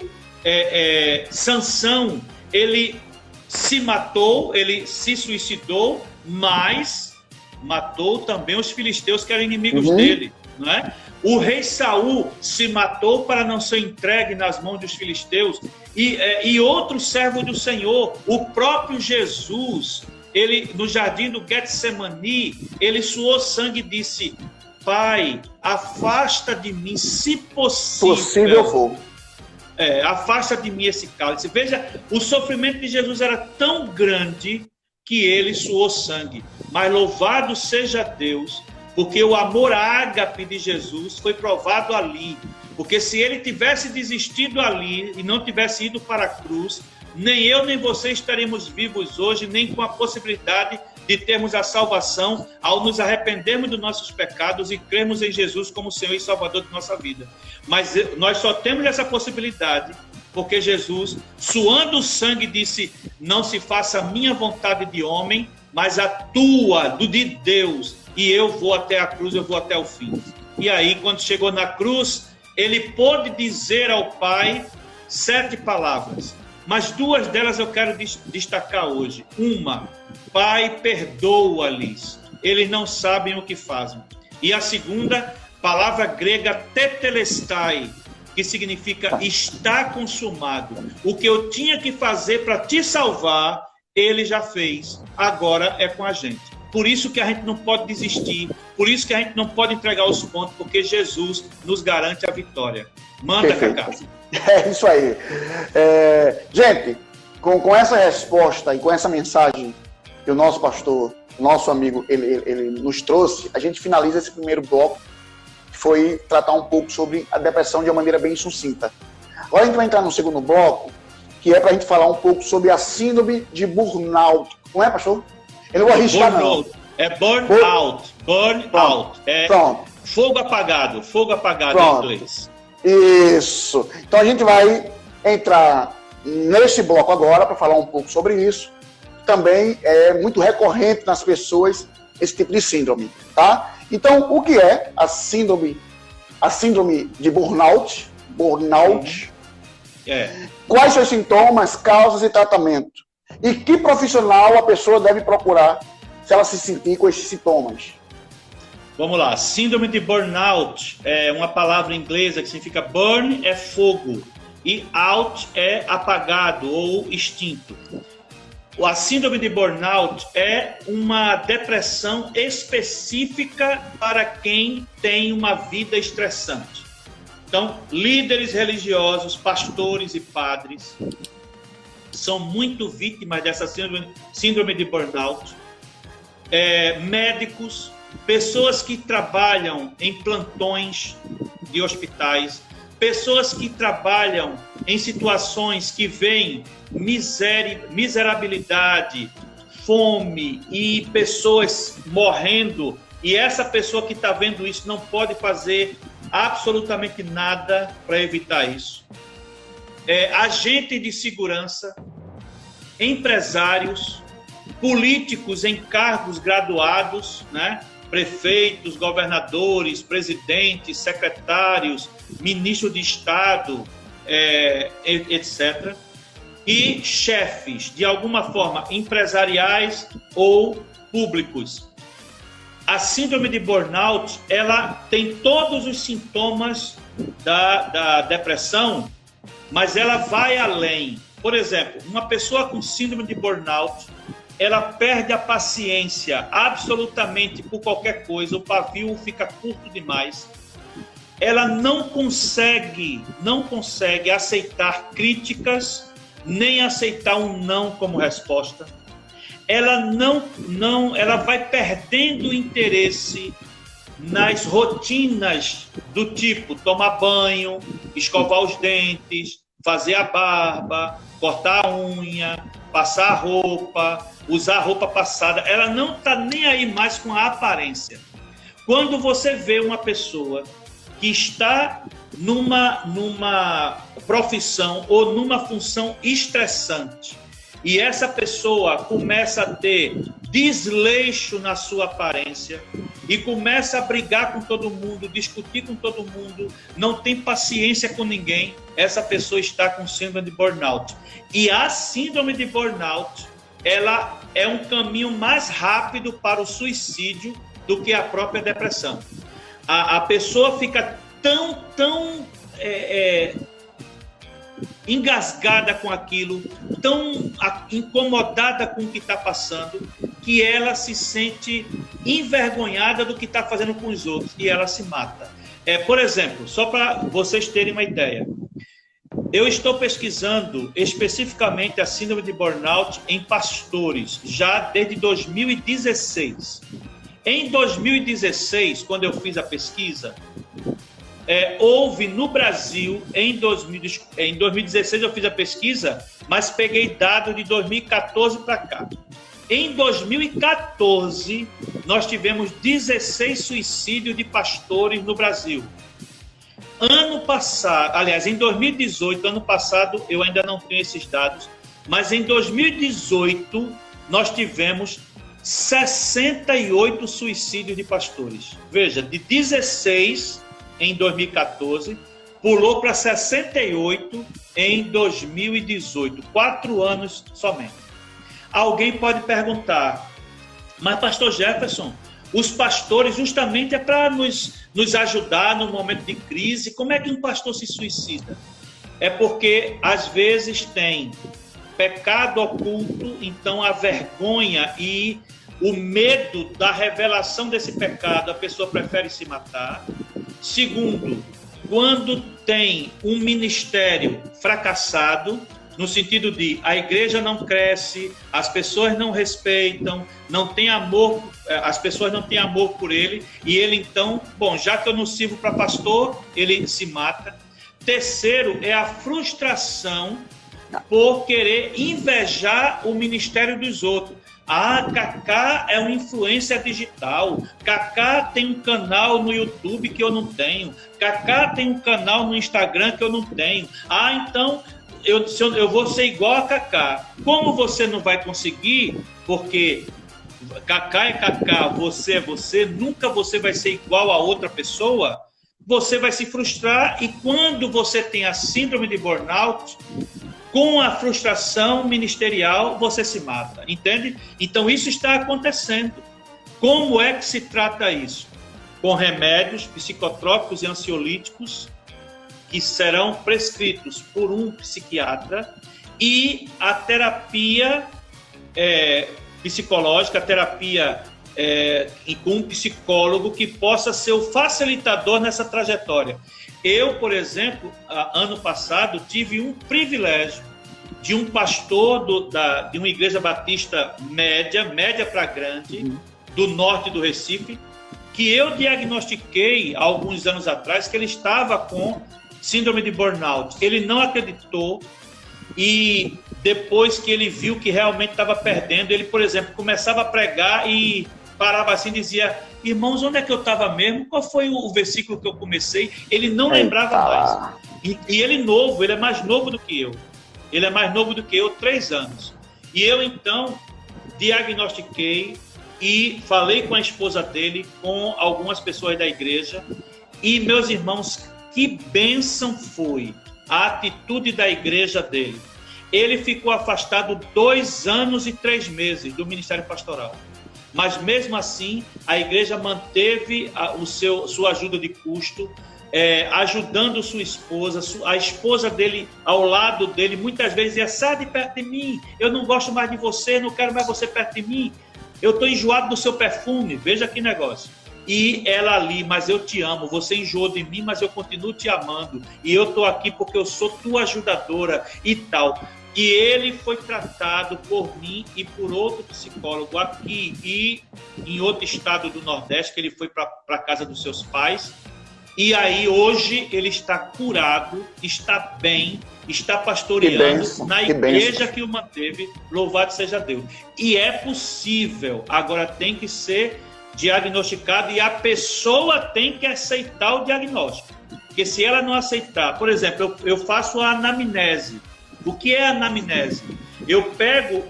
Sansão, ele se matou, ele se suicidou, mas matou também os filisteus que eram inimigos dele, não é? O rei Saul se matou para não ser entregue nas mãos dos filisteus. E outro servo do Senhor, o próprio Jesus, ele no jardim do Getsemani, ele suou sangue e disse: Pai, afasta de mim, se possível for. Afasta de mim esse cálice. Veja, o sofrimento de Jesus era tão grande que ele suou sangue. Mas louvado seja Deus, porque o amor ágape de Jesus foi provado ali. Porque se ele tivesse desistido ali e não tivesse ido para a cruz, nem eu nem você estaremos vivos hoje, nem com a possibilidade de termos a salvação ao nos arrependermos dos nossos pecados e crermos em Jesus como Senhor e Salvador de nossa vida. Mas nós só temos essa possibilidade porque Jesus, suando o sangue, disse: não se faça a minha vontade de homem, mas a tua, de Deus, e eu vou até a cruz, eu vou até o fim. E aí, quando chegou na cruz, ele pôde dizer ao Pai 7 palavras, mas 2 delas eu quero destacar hoje. Uma: Pai, perdoa-lhes, eles não sabem o que fazem. E a segunda, palavra grega tetelestai, que significa está consumado. O que eu tinha que fazer para te salvar, ele já fez. Agora é com a gente. Por isso que a gente não pode desistir, por isso que a gente não pode entregar os pontos, porque Jesus nos garante a vitória. Manda, Cacá. É isso aí. Gente, com essa resposta e com essa mensagem que o nosso pastor, nosso amigo, ele nos trouxe, a gente finaliza esse primeiro bloco, que foi tratar um pouco sobre a depressão de uma maneira bem sucinta. Agora a gente vai entrar no segundo bloco, que é para a gente falar um pouco sobre a síndrome de burnout. Não é, pastor? Eu não vou arriscar, não. É burnout. Burnout. É fogo apagado em inglês. Isso. Então a gente vai entrar nesse bloco agora para falar um pouco sobre isso. Também é muito recorrente nas pessoas esse tipo de síndrome, tá? Então, o que é a síndrome de burnout? Quais são os sintomas, causas e tratamento? E que profissional a pessoa deve procurar se ela se sentir com esses sintomas? Vamos lá, síndrome de burnout é uma palavra inglesa que significa burn é fogo e out é apagado ou extinto. A síndrome de burnout é uma depressão específica para quem tem uma vida estressante. Então, líderes religiosos, pastores e padres são muito vítimas dessa síndrome de burnout. Médicos, pessoas que trabalham em plantões de hospitais, pessoas que trabalham em situações que veem miserabilidade, fome e pessoas morrendo, e essa pessoa que está vendo isso não pode fazer absolutamente nada para evitar isso. Agente de segurança, empresários, políticos em cargos graduados, né? Prefeitos, governadores, presidentes, secretários, ministro de Estado, etc. E chefes, de alguma forma, empresariais ou públicos. A síndrome de burnout, ela tem todos os sintomas da depressão, mas ela vai além. Por exemplo, uma pessoa com síndrome de burnout, ela perde a paciência absolutamente por qualquer coisa, o pavio fica curto demais. Ela não consegue aceitar críticas, nem aceitar um não como resposta. Ela ela vai perdendo o interesse nas rotinas do tipo tomar banho, escovar os dentes, fazer a barba, cortar a unha, passar a roupa, usar a roupa passada. Ela não está nem aí mais com a aparência. Quando você vê uma pessoa que está numa profissão ou numa função estressante e essa pessoa começa a ter desleixo na sua aparência e começa a brigar com todo mundo, discutir com todo mundo, não tem paciência com ninguém, essa pessoa está com síndrome de burnout. E a síndrome de burnout, ela é um caminho mais rápido para o suicídio do que a própria depressão. A pessoa fica tão engasgada com aquilo, tão incomodada com o que está passando, que ela se sente envergonhada do que está fazendo com os outros e ela se mata. Por exemplo, só para vocês terem uma ideia, eu estou pesquisando especificamente a síndrome de burnout em pastores, já desde 2016. Em 2016, quando eu fiz a pesquisa, houve no Brasil, em 2016 eu fiz a pesquisa, mas peguei dados de 2014 para cá. Em 2014, nós tivemos 16 suicídios de pastores no Brasil. Ano passado, aliás, em 2018, ano passado, eu ainda não tenho esses dados, mas em 2018, nós tivemos 68 suicídios de pastores. Veja, de 16 em 2014, pulou para 68 em 2018, 4 anos somente. Alguém pode perguntar, mas pastor Jefferson, os pastores justamente é para nos ajudar no momento de crise, como é que um pastor se suicida? É porque às vezes tem pecado oculto, então a vergonha e o medo da revelação desse pecado, a pessoa prefere se matar. Segundo, quando tem um ministério fracassado, no sentido de a igreja não cresce, as pessoas não respeitam, não tem amor, as pessoas não têm amor por ele, e ele então, bom, já que eu não sirvo para pastor, ele se mata. Terceiro, é a frustração por querer invejar o ministério dos outros. Cacá é um influencer digital, Cacá tem um canal no YouTube que eu não tenho, Cacá tem um canal no Instagram que eu não tenho. Então eu vou ser igual a Cacá. Como você não vai conseguir, porque Cacá é Cacá, você é você, nunca você vai ser igual a outra pessoa, você vai se frustrar, e quando você tem a síndrome de burnout, com a frustração ministerial, você se mata, entende? Então isso está acontecendo. Como é que se trata isso? Com remédios psicotrópicos e ansiolíticos que serão prescritos por um psiquiatra, e a terapia psicológica, a terapia com um psicólogo que possa ser o facilitador nessa trajetória. Eu, por exemplo, ano passado, tive um privilégio de um pastor de uma igreja batista média para grande, do norte do Recife, que eu diagnostiquei há alguns anos atrás que ele estava com síndrome de burnout. Ele não acreditou, e depois que ele viu que realmente estava perdendo, ele, por exemplo, começava a pregar e parava assim e dizia: irmãos, onde é que eu estava mesmo? Qual foi o versículo que eu comecei? Ele não lembrava mais. E ele é mais novo do que eu. Ele é mais novo do que eu, 3 anos. E eu, então, diagnostiquei e falei com a esposa dele, com algumas pessoas da igreja. E, meus irmãos, que bênção foi a atitude da igreja dele. Ele ficou afastado 2 anos e 3 meses do ministério pastoral. Mas, mesmo assim, a igreja manteve sua ajuda de custo, ajudando sua esposa, a esposa dele ao lado dele, muitas vezes dizia: sai de perto de mim, eu não gosto mais de você, não quero mais você perto de mim, eu estou enjoado do seu perfume, veja que negócio. E ela ali: mas eu te amo, você enjoou de mim, mas eu continuo te amando, e eu estou aqui porque eu sou tua ajudadora e tal. E ele foi tratado por mim e por outro psicólogo aqui e em outro estado do Nordeste, que ele foi para a casa dos seus pais. E aí hoje ele está curado, está bem, está pastoreando na igreja que o manteve, louvado seja Deus. E é possível, agora tem que ser diagnosticado, e a pessoa tem que aceitar o diagnóstico. Porque se ela não aceitar, por exemplo, eu faço a anamnese. O que é a anamnese? Eu pego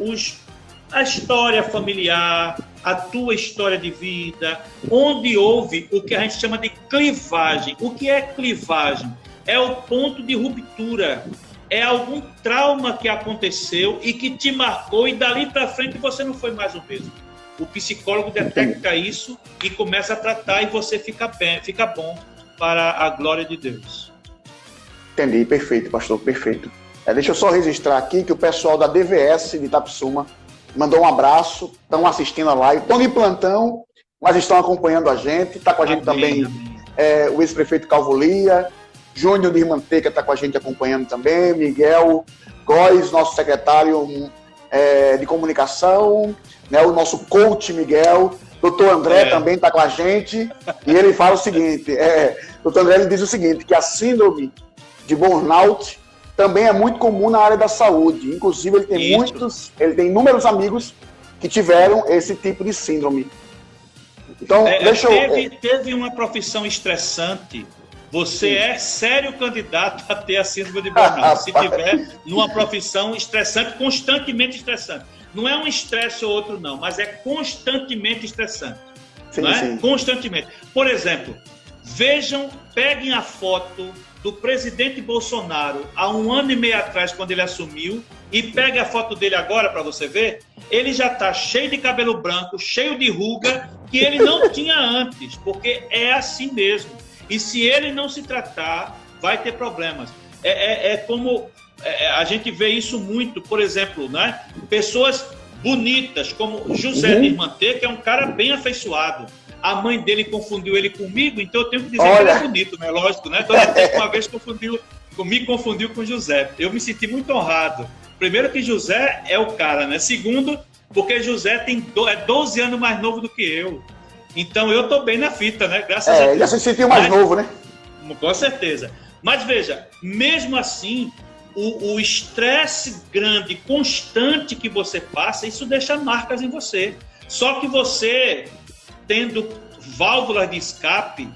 a história familiar, a tua história de vida, onde houve o que a gente chama de clivagem. O que é clivagem? É o ponto de ruptura. É algum trauma que aconteceu e que te marcou, e dali para frente você não foi mais o mesmo. O psicólogo detecta isso e começa a tratar, e você fica bem, fica bom para a glória de Deus. Entendi, perfeito, pastor, perfeito. Deixa eu só registrar aqui que o pessoal da DVS de Itapissuma mandou um abraço, estão assistindo a live, estão em plantão, mas estão acompanhando a gente. Está com a gente também o ex-prefeito Calvolia, Júnior de Manteca está com a gente acompanhando também, Miguel Góes, nosso secretário de comunicação, né, o nosso coach Miguel, doutor André também está com a gente, e ele fala o seguinte, doutor André, ele diz o seguinte, que a síndrome de burnout também é muito comum na área da saúde. Inclusive, ele tem inúmeros amigos que tiveram esse tipo de síndrome. Então, teve uma profissão estressante. Você é sério candidato a ter a síndrome de burnout. Se tiver numa profissão estressante, constantemente estressante. Não é um estresse ou outro, não, mas é constantemente estressante. Sim, não é? Sim. Constantemente. Por exemplo, peguem a foto do presidente Bolsonaro há 1 ano e meio atrás, quando ele assumiu, e pega a foto dele agora para você ver. Ele já está cheio de cabelo branco, cheio de ruga, que ele não tinha antes, porque é assim mesmo. E se ele não se tratar, vai ter problemas. Como a gente vê isso muito, por exemplo, né? Pessoas bonitas, como José de Irmantê, que é um cara bem afeiçoado. A mãe dele confundiu ele comigo, então eu tenho que dizer que ele é bonito, né? Lógico, né? Então, uma vez me confundiu com José. Eu me senti muito honrado. Primeiro que José é o cara, né? Segundo, porque José é 12 anos mais novo do que eu. Então eu tô bem na fita, né? Graças a Deus. Ele já se sentiu mais novo, né? Com certeza. Mas veja, mesmo assim, o estresse grande, constante que você passa, isso deixa marcas em você. Só que você, tendo válvulas de escape,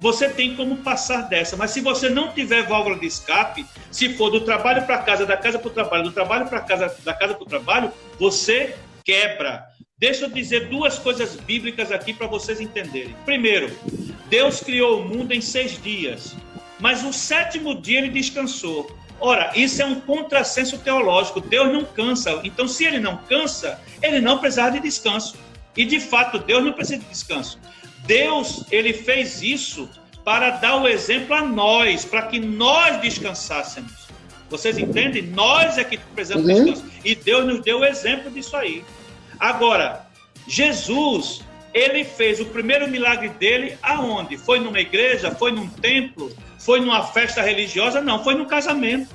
você tem como passar dessa. Mas se você não tiver válvula de escape, se for do trabalho para casa, da casa para o trabalho, do trabalho para casa, da casa para o trabalho, você quebra. Deixa eu dizer duas coisas bíblicas aqui para vocês entenderem. Primeiro, Deus criou o mundo em 6 dias, mas o 7º dia ele descansou. Ora, isso é um contrassenso teológico. Deus não cansa. Então, se ele não cansa, ele não precisava de descanso. E, de fato, Deus não precisa de descanso. Deus, ele fez isso para dar o exemplo a nós, para que nós descansássemos. Vocês entendem? Nós é que precisamos de descanso. E Deus nos deu o exemplo disso aí. Agora, Jesus, ele fez o primeiro milagre dele aonde? Foi numa igreja? Foi num templo? Foi numa festa religiosa? Não, foi num casamento.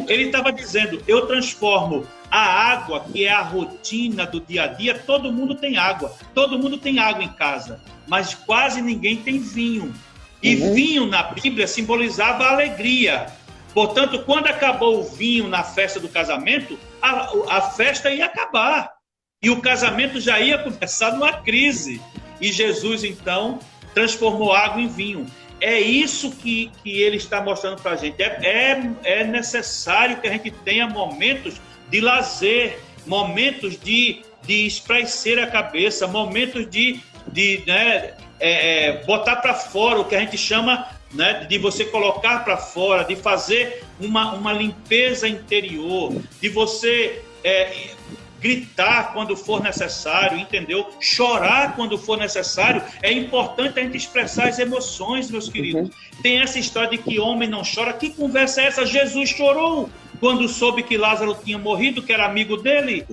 Ele estava dizendo, eu transformo a água, que é a rotina do dia a dia. Todo mundo tem água em casa, mas quase ninguém tem vinho. E vinho na Bíblia simbolizava a alegria. Portanto, quando acabou o vinho na festa do casamento, a festa ia acabar. E o casamento já ia começar numa crise. E Jesus, então, transformou água em vinho. É isso que ele está mostrando para a gente. É necessário que a gente tenha momentos de lazer, momentos de espairecer a cabeça, momentos de botar para fora o que a gente chama, né, de você colocar para fora, de fazer uma limpeza interior, de você gritar quando for necessário, entendeu? Chorar quando for necessário. É importante a gente expressar as emoções, meus queridos. Tem essa história de que homem não chora. Que conversa é essa? Jesus chorou quando soube que Lázaro tinha morrido, que era amigo dele.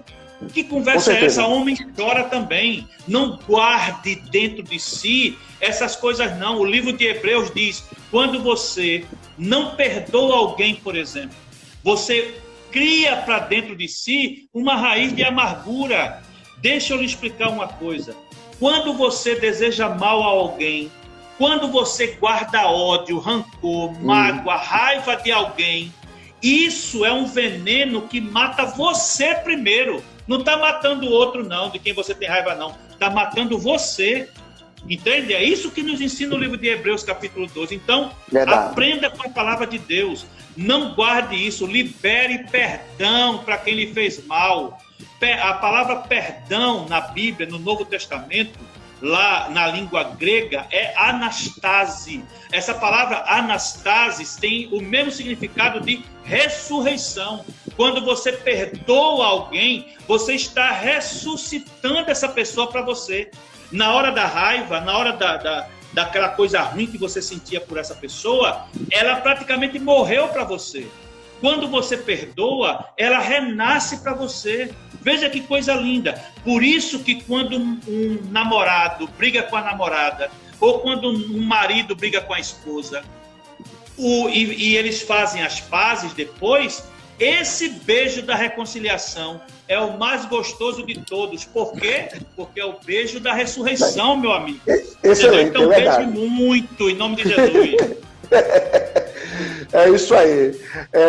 Que conversa é essa? Homem chora também. Não guarde dentro de si essas coisas, não. O livro de Hebreus diz, quando você não perdoa alguém, por exemplo, você cria para dentro de si uma raiz de amargura. Deixa eu lhe explicar uma coisa. Quando você deseja mal a alguém, quando você guarda ódio, rancor, mágoa, raiva de alguém, isso é um veneno que mata você primeiro. Não está matando o outro, não, de quem você tem raiva, não. Está matando você. Entende? É isso que nos ensina o livro de Hebreus, capítulo 12. Então, aprenda com a palavra de Deus. Não guarde isso. Libere perdão para quem lhe fez mal. A palavra perdão na Bíblia, no Novo Testamento, lá na língua grega, é anastase. Essa palavra anastase tem o mesmo significado de ressurreição. Quando você perdoa alguém, você está ressuscitando essa pessoa para você. Na hora da raiva, na hora daquela coisa ruim que você sentia por essa pessoa, ela praticamente morreu para você. Quando você perdoa, ela renasce para você. Veja que coisa linda. Por isso que quando um namorado briga com a namorada, ou quando um marido briga com a esposa, e eles fazem as pazes depois, esse beijo da reconciliação é o mais gostoso de todos. Por quê? Porque é o beijo da ressurreição, meu amigo. Excelente, então, beije muito, em nome de Jesus. É isso aí.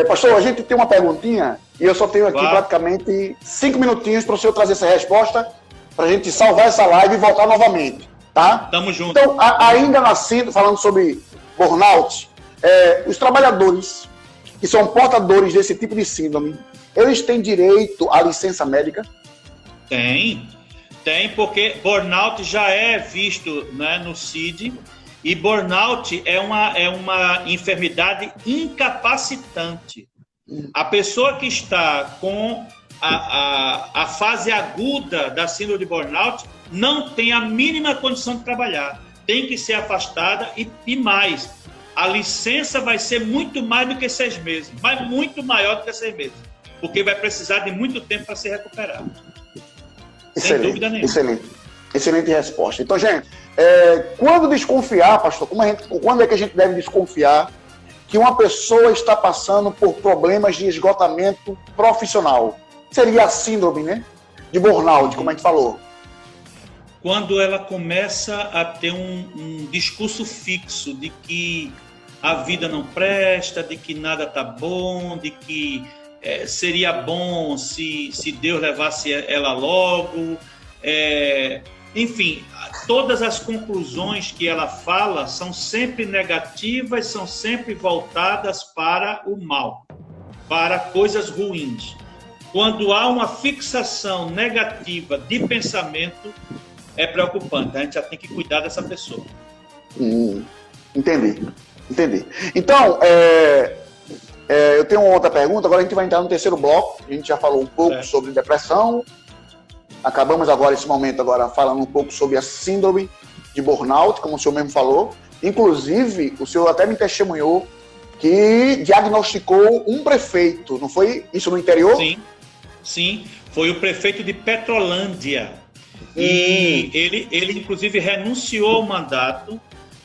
Pastor, a gente tem uma perguntinha e eu só tenho aqui praticamente 5 minutinhos para o senhor trazer essa resposta, para a gente salvar essa live e voltar novamente, tá? Tamo junto. Então, ainda nascendo, falando sobre burnout, os trabalhadores que são portadores desse tipo de síndrome, eles têm direito à licença médica? Tem, porque burnout já é visto, né, no CID, e burnout é uma enfermidade incapacitante. A pessoa que está com a fase aguda da síndrome de burnout não tem a mínima condição de trabalhar, tem que ser afastada e mais. A licença vai ser muito mais do que 6 meses, mas muito maior do que 6 meses, porque vai precisar de muito tempo para se recuperar. Sem dúvida nenhuma. Excelente resposta. Então, gente, quando desconfiar, pastor, quando é que a gente deve desconfiar que uma pessoa está passando por problemas de esgotamento profissional? Seria a síndrome, né, de burnout, como a gente falou. Quando ela começa a ter um discurso fixo de que a vida não presta, de que nada está bom, de que seria bom se Deus levasse ela logo. Enfim, todas as conclusões que ela fala são sempre negativas, são sempre voltadas para o mal, para coisas ruins. quando há uma fixação negativa de pensamento, é preocupante. A gente já tem que cuidar dessa pessoa. Entendi. Então, eu tenho uma outra pergunta. Agora a gente vai entrar no terceiro bloco. A gente já falou um pouco sobre depressão. Acabamos agora, esse momento, falando um pouco sobre a síndrome de burnout, como o senhor mesmo falou. Inclusive, o senhor até me testemunhou que diagnosticou um prefeito, não foi isso no interior? Sim, foi o prefeito de Petrolândia. E ele inclusive, renunciou ao mandato,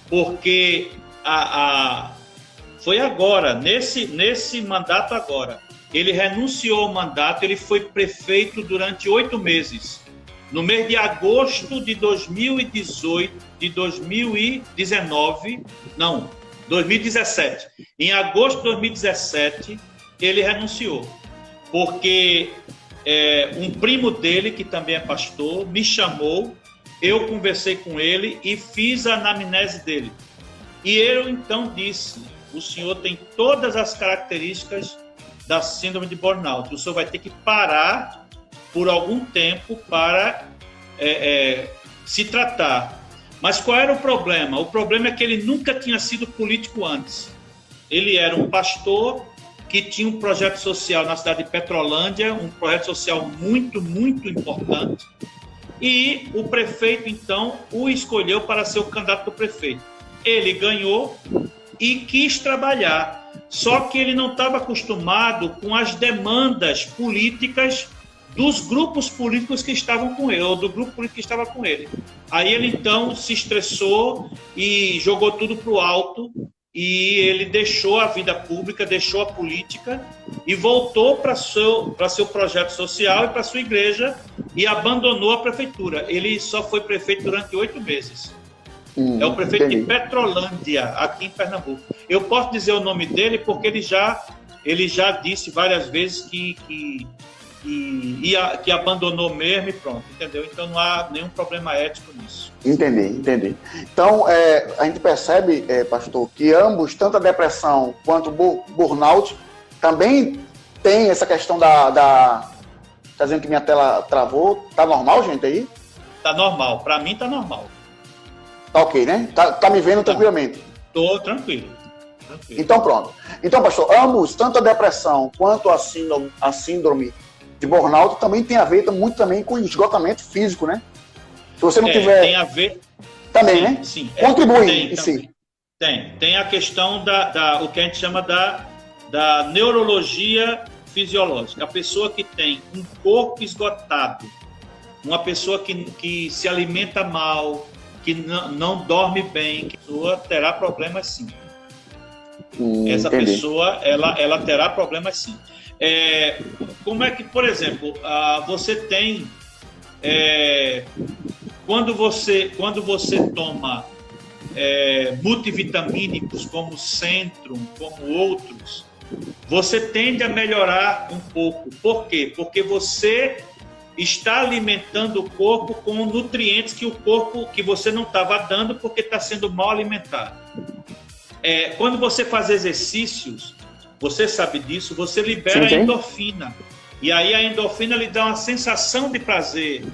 porque foi agora, nesse mandato agora, ele renunciou ao mandato, ele foi prefeito durante 8 meses. No mês de agosto de 2017. Em agosto de 2017, ele renunciou, porque um primo dele, que também é pastor, me chamou, eu conversei com ele e fiz a anamnese dele. E eu então disse: o senhor tem todas as características da síndrome de burnout, o senhor vai ter que parar por algum tempo para se tratar. Mas qual era o problema? O problema é que ele nunca tinha sido político antes. Ele era um pastor que tinha um projeto social na cidade de Petrolândia, um projeto social muito, muito importante, e o prefeito, então, o escolheu para ser o candidato do prefeito. Ele ganhou e quis trabalhar, só que ele não estava acostumado com as demandas políticas dos grupos políticos que estavam com ele, ou do grupo político que estava com ele. Aí ele, então, se estressou e jogou tudo para o alto, e ele deixou a vida pública, deixou a política e voltou para seu projeto social e para sua igreja e abandonou a prefeitura. Ele só foi prefeito durante 8 meses. É o prefeito de Petrolândia, aqui em Pernambuco. Eu posso dizer o nome dele porque ele já disse várias vezes que abandonou mesmo e pronto, entendeu? Então não há nenhum problema ético nisso. Entendi. Então, a gente percebe, pastor, que ambos, tanto a depressão quanto o burnout, também tem essa questão Tá dizendo que minha tela travou. Tá normal, gente, aí? Tá normal, para mim tá normal. Tá ok, né? Tá me vendo tranquilamente? Tô tranquilo. Então pronto. Então, pastor, ambos, tanto a depressão quanto a síndrome de burnout também tem a ver muito também com esgotamento físico, né? Se você não tiver... Tem a ver... Também, né? Sim. Contribui em si. Tem a questão o que a gente chama da neurologia fisiológica. A pessoa que tem um corpo esgotado, uma pessoa que se alimenta mal, que não dorme bem, que a pessoa terá problemas sim. Essa entendi. Pessoa, ela terá problemas sim. Como é que, por exemplo, você tem... quando você toma multivitamínicos como Centrum, como outros, você tende a melhorar um pouco. Por quê? Porque você está alimentando o corpo com nutrientes que você não estava dando porque está sendo mal alimentado. Quando você faz exercícios, você sabe disso, você libera a endorfina. E aí a endorfina lhe dá uma sensação de prazer.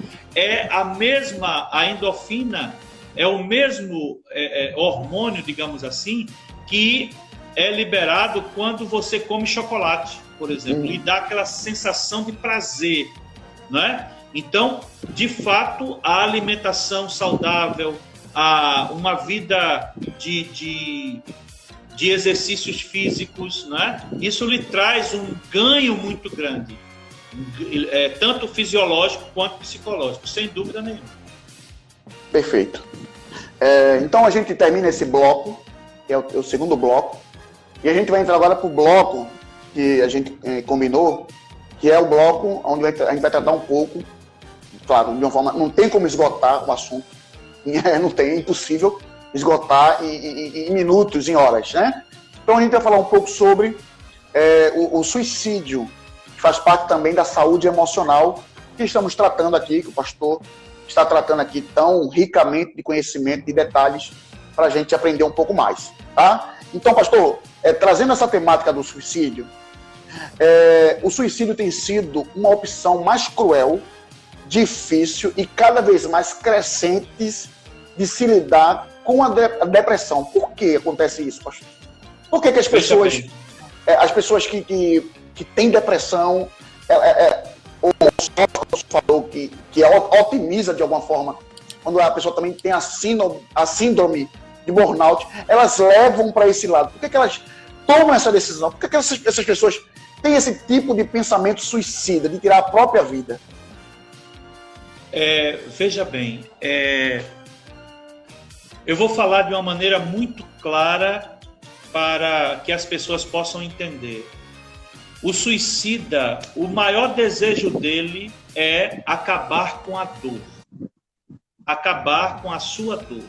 A endorfina é o mesmo hormônio, digamos assim, que é liberado quando você come chocolate, por exemplo. Lhe dá aquela sensação de prazer, não é? Então, de fato, a alimentação saudável, uma vida de exercícios físicos, né? Isso lhe traz um ganho muito grande, tanto fisiológico quanto psicológico, sem dúvida nenhuma. Perfeito. Então a gente termina esse bloco, que é o segundo bloco, e a gente vai entrar agora para o bloco que a gente combinou, que é o bloco onde a gente vai tratar um pouco, claro, de uma forma, não tem como esgotar o assunto, não tem, é impossível esgotar em minutos, em horas, né? Então a gente vai falar um pouco sobre o suicídio, que faz parte também da saúde emocional, que estamos tratando aqui, que o pastor está tratando aqui tão ricamente de conhecimento, de detalhes, para a gente aprender um pouco mais, tá? Então, pastor, trazendo essa temática do suicídio, O suicídio tem sido uma opção mais cruel, difícil e cada vez mais crescente de se lidar com a depressão. Por que acontece isso, pastor? Por que as pessoas que têm depressão, o Sócrates falou que otimiza de alguma forma, quando a pessoa também tem a síndrome de burnout, elas levam para esse lado? Por que elas tomam essa decisão? Por que essas pessoas têm esse tipo de pensamento suicida, de tirar a própria vida? Veja bem, eu vou falar de uma maneira muito clara para que as pessoas possam entender. O suicida, o maior desejo dele é acabar com a dor, acabar com a sua dor.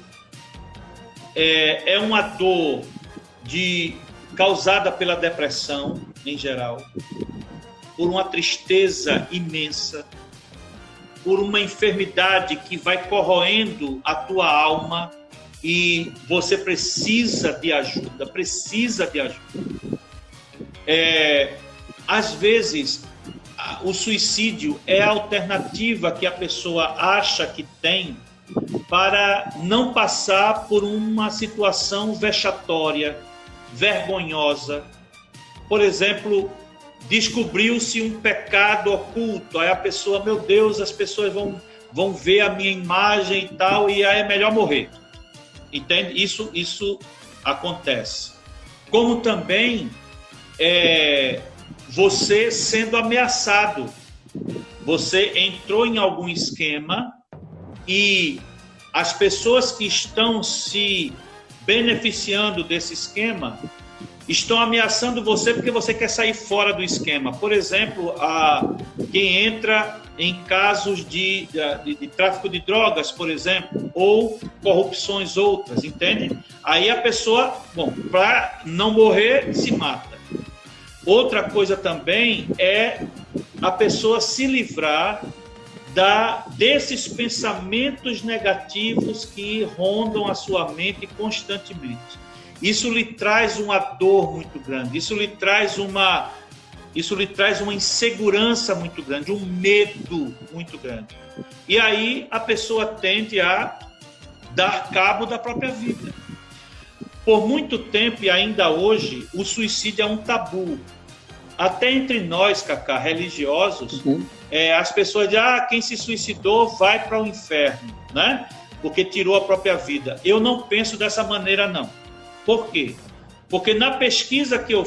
É uma dor causada pela depressão, em geral, por uma tristeza imensa, por uma enfermidade que vai corroendo a tua alma e você precisa de ajuda, Às vezes, o suicídio é a alternativa que a pessoa acha que tem para não passar por uma situação vexatória, vergonhosa. Por exemplo, descobriu-se um pecado oculto, aí a pessoa, meu Deus, as pessoas vão ver a minha imagem e tal, e aí é melhor morrer. Entende? Isso acontece. Como também você sendo ameaçado. Você entrou em algum esquema e as pessoas que estão se beneficiando desse esquema estão ameaçando você porque você quer sair fora do esquema. Por exemplo, quem entra em casos de tráfico de drogas, por exemplo, ou corrupções outras, entende? Aí a pessoa, para não morrer, se mata. Outra coisa também é a pessoa se livrar desses pensamentos negativos que rondam a sua mente constantemente. Isso lhe traz uma dor muito grande, isso lhe traz uma insegurança muito grande, um medo muito grande. E aí a pessoa tende a dar cabo da própria vida. Por muito tempo e ainda hoje, o suicídio é um tabu. Até entre nós, Cacá, religiosos, as pessoas dizem, quem se suicidou vai para o inferno, né? Porque tirou a própria vida. Eu não penso dessa maneira, não. Por quê? Porque na pesquisa que eu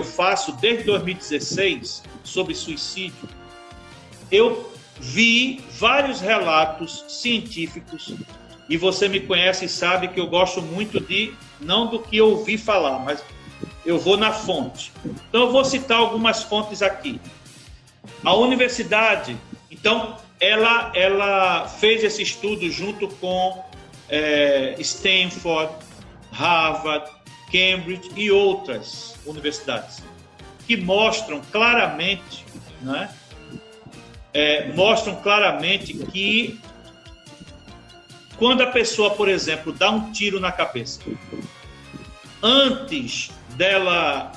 faço desde 2016 sobre suicídio, eu vi vários relatos científicos, e você me conhece e sabe que eu gosto muito não do que eu ouvi falar, mas eu vou na fonte. Então eu vou citar algumas fontes aqui. A universidade, então, ela fez esse estudo junto com Stanford, Harvard, Cambridge e outras universidades, que mostram claramente, né, que quando a pessoa, por exemplo, dá um tiro na cabeça, antes dela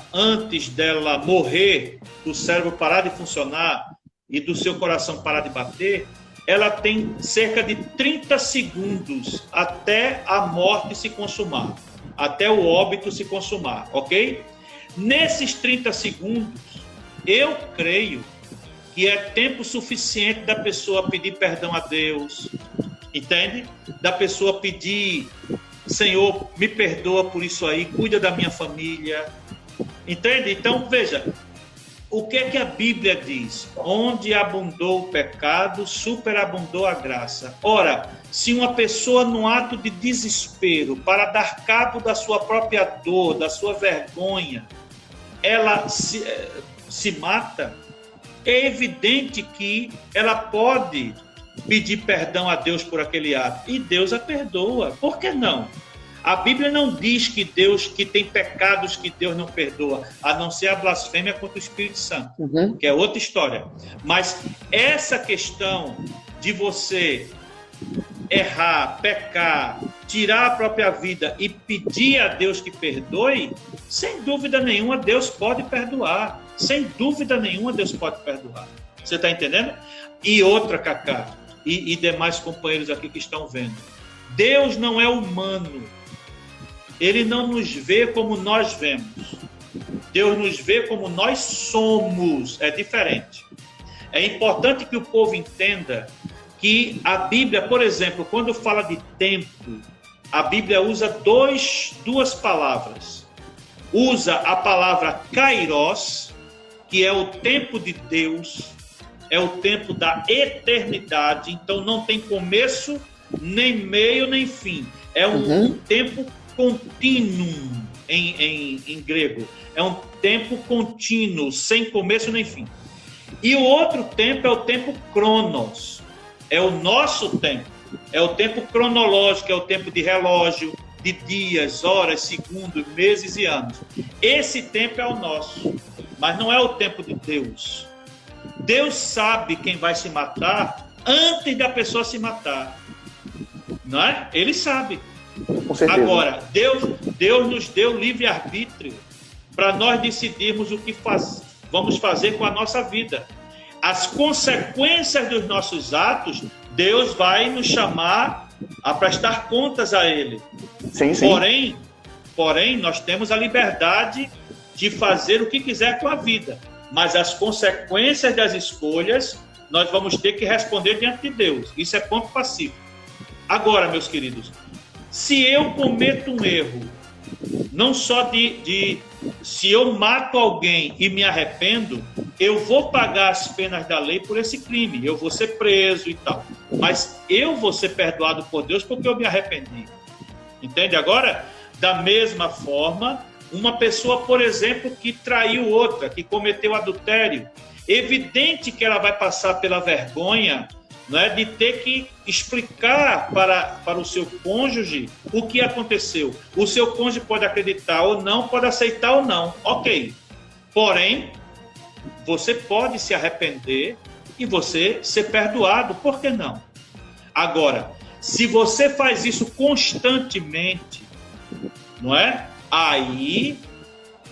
morrer, do cérebro parar de funcionar e do seu coração parar de bater, ela tem cerca de 30 segundos até a morte se consumar, até o óbito se consumar, ok? Nesses 30 segundos, eu creio que é tempo suficiente da pessoa pedir perdão a Deus, entende? Da pessoa pedir, Senhor, me perdoa por isso aí, cuida da minha família, entende? Então, veja, o que é que a Bíblia diz? Onde abundou o pecado, superabundou a graça. Ora, se uma pessoa, num ato de desespero, para dar cabo da sua própria dor, da sua vergonha, ela se mata, é evidente que ela pode pedir perdão a Deus por aquele ato. E Deus a perdoa. Por que não? A Bíblia não diz que tem pecados que Deus não perdoa, a não ser a blasfêmia contra o Espírito Santo, que é outra história. Mas essa questão de você errar, pecar, tirar a própria vida e pedir a Deus que perdoe, sem dúvida nenhuma, Deus pode perdoar. sem dúvida nenhuma Deus pode perdoar. Você está entendendo? E outra, Cacá, e demais companheiros aqui que estão vendo. Deus não é humano. Ele não nos vê como nós vemos. Deus nos vê como nós somos. É diferente. É importante que o povo entenda que a Bíblia, por exemplo, quando fala de tempo, a Bíblia usa duas palavras. Usa a palavra kairos, que é o tempo de Deus, é o tempo da eternidade, então não tem começo, nem meio, nem fim. É um tempo contínuo em grego. É um tempo contínuo, sem começo nem fim. E o outro tempo é o tempo cronos. É o nosso tempo. É o tempo cronológico, é o tempo de relógio, de dias, horas, segundos, meses e anos. Esse tempo é o nosso, mas não é o tempo de Deus. Deus sabe quem vai se matar antes da pessoa se matar. Não é? Ele sabe. Com certeza. Agora, Deus nos deu livre-arbítrio para nós decidirmos o que vamos fazer com a nossa vida. As consequências dos nossos atos, Deus vai nos chamar a prestar contas a Ele. Sim, sim. Porém, nós temos a liberdade de fazer o que quiser com a vida. Mas as consequências das escolhas, nós vamos ter que responder diante de Deus. Isso é ponto pacífico. Agora, meus queridos, se eu cometo um erro, não só se eu mato alguém e me arrependo, eu vou pagar as penas da lei por esse crime, eu vou ser preso e tal. Mas eu vou ser perdoado por Deus porque eu me arrependi. Entende? Agora, da mesma forma, uma pessoa, por exemplo, que traiu outra, que cometeu adultério, evidente que ela vai passar pela vergonha, não é, de ter que explicar para o seu cônjuge o que aconteceu. O seu cônjuge pode acreditar ou não, pode aceitar ou não, ok. Porém, você pode se arrepender e você ser perdoado, por que não? Agora, se você faz isso constantemente, não é? Aí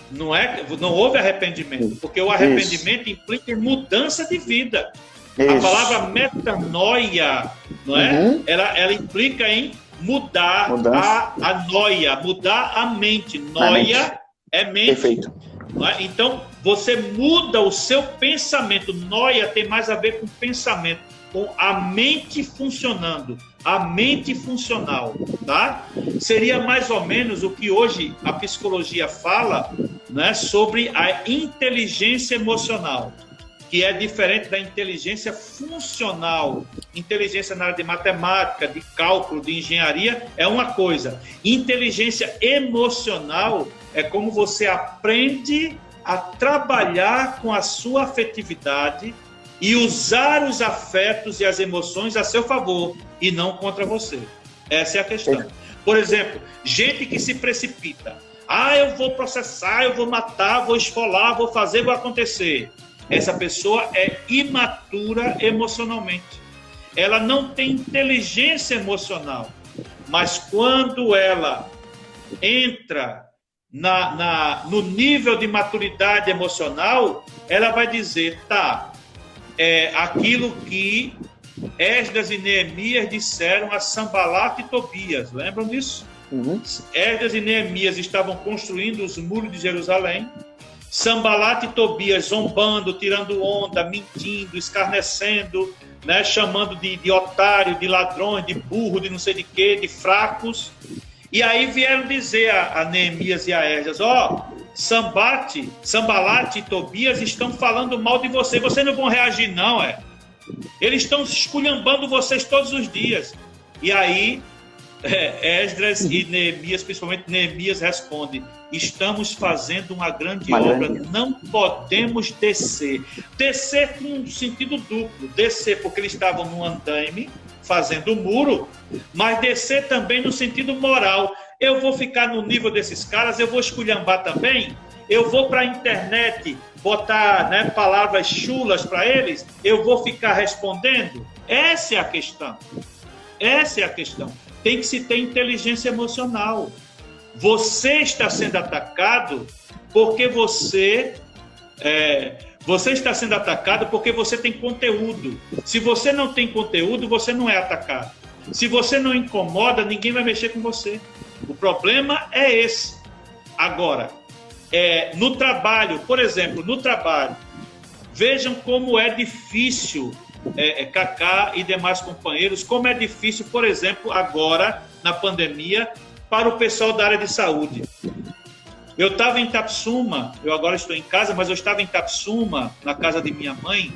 não houve arrependimento, porque o arrependimento implica em mudança de vida. Isso. A palavra metanoia, não é? Ela implica em mudar a noia, mudar a mente. Noia é mente. Perfeito. Não é? Então, você muda o seu pensamento. Noia tem mais a ver com pensamento, com a mente funcionando, a mente funcional, tá? Seria mais ou menos o que hoje a psicologia fala, né, sobre a inteligência emocional, que é diferente da inteligência funcional. Inteligência na área de matemática, de cálculo, de engenharia, é uma coisa. Inteligência emocional é como você aprende a trabalhar com a sua afetividade e usar os afetos e as emoções a seu favor e não contra você. Essa é a questão. Por exemplo, gente que se precipita. Eu vou processar, eu vou matar, vou esfolar, vou fazer, vou acontecer. Essa pessoa é imatura emocionalmente. Ela não tem inteligência emocional. Mas quando ela entra no nível de maturidade emocional, ela vai dizer, aquilo que Esdras e Neemias disseram a Sanbalate e Tobias. Lembram disso? Esdras e Neemias estavam construindo os muros de Jerusalém. Sanbalate e Tobias zombando, tirando onda, mentindo, escarnecendo, né, chamando de otário, de ladrões, de burro, de não sei de quê, de fracos. E aí vieram dizer a Neemias e a Esdras, Sanbalate e Tobias estão falando mal de você. Vocês não vão reagir, não, Eles estão esculhambando vocês todos os dias. E aí, Esdras e Neemias, principalmente Neemias, responde: estamos fazendo uma grande obra, não podemos descer. Descer com um sentido duplo. Descer porque eles estavam no andaime, fazendo o muro, mas descer também no sentido moral. Eu vou ficar no nível desses caras, eu vou esculhambar também, eu vou para a internet botar, né, palavras chulas para eles, eu vou ficar respondendo. Essa é a questão. Essa é a questão. Tem que se ter inteligência emocional. Você está sendo atacado porque você Você está sendo atacado porque você tem conteúdo. Se você não tem conteúdo, você não é atacado. Se você não incomoda, ninguém vai mexer com você. O problema é esse. Agora, no trabalho, por exemplo, vejam como é difícil, Cacá e demais companheiros, como é difícil, por exemplo, agora, na pandemia, para o pessoal da área de saúde. Eu estava em Itapsuma, eu agora estou em casa, mas eu estava em Itapsuma, na casa de minha mãe,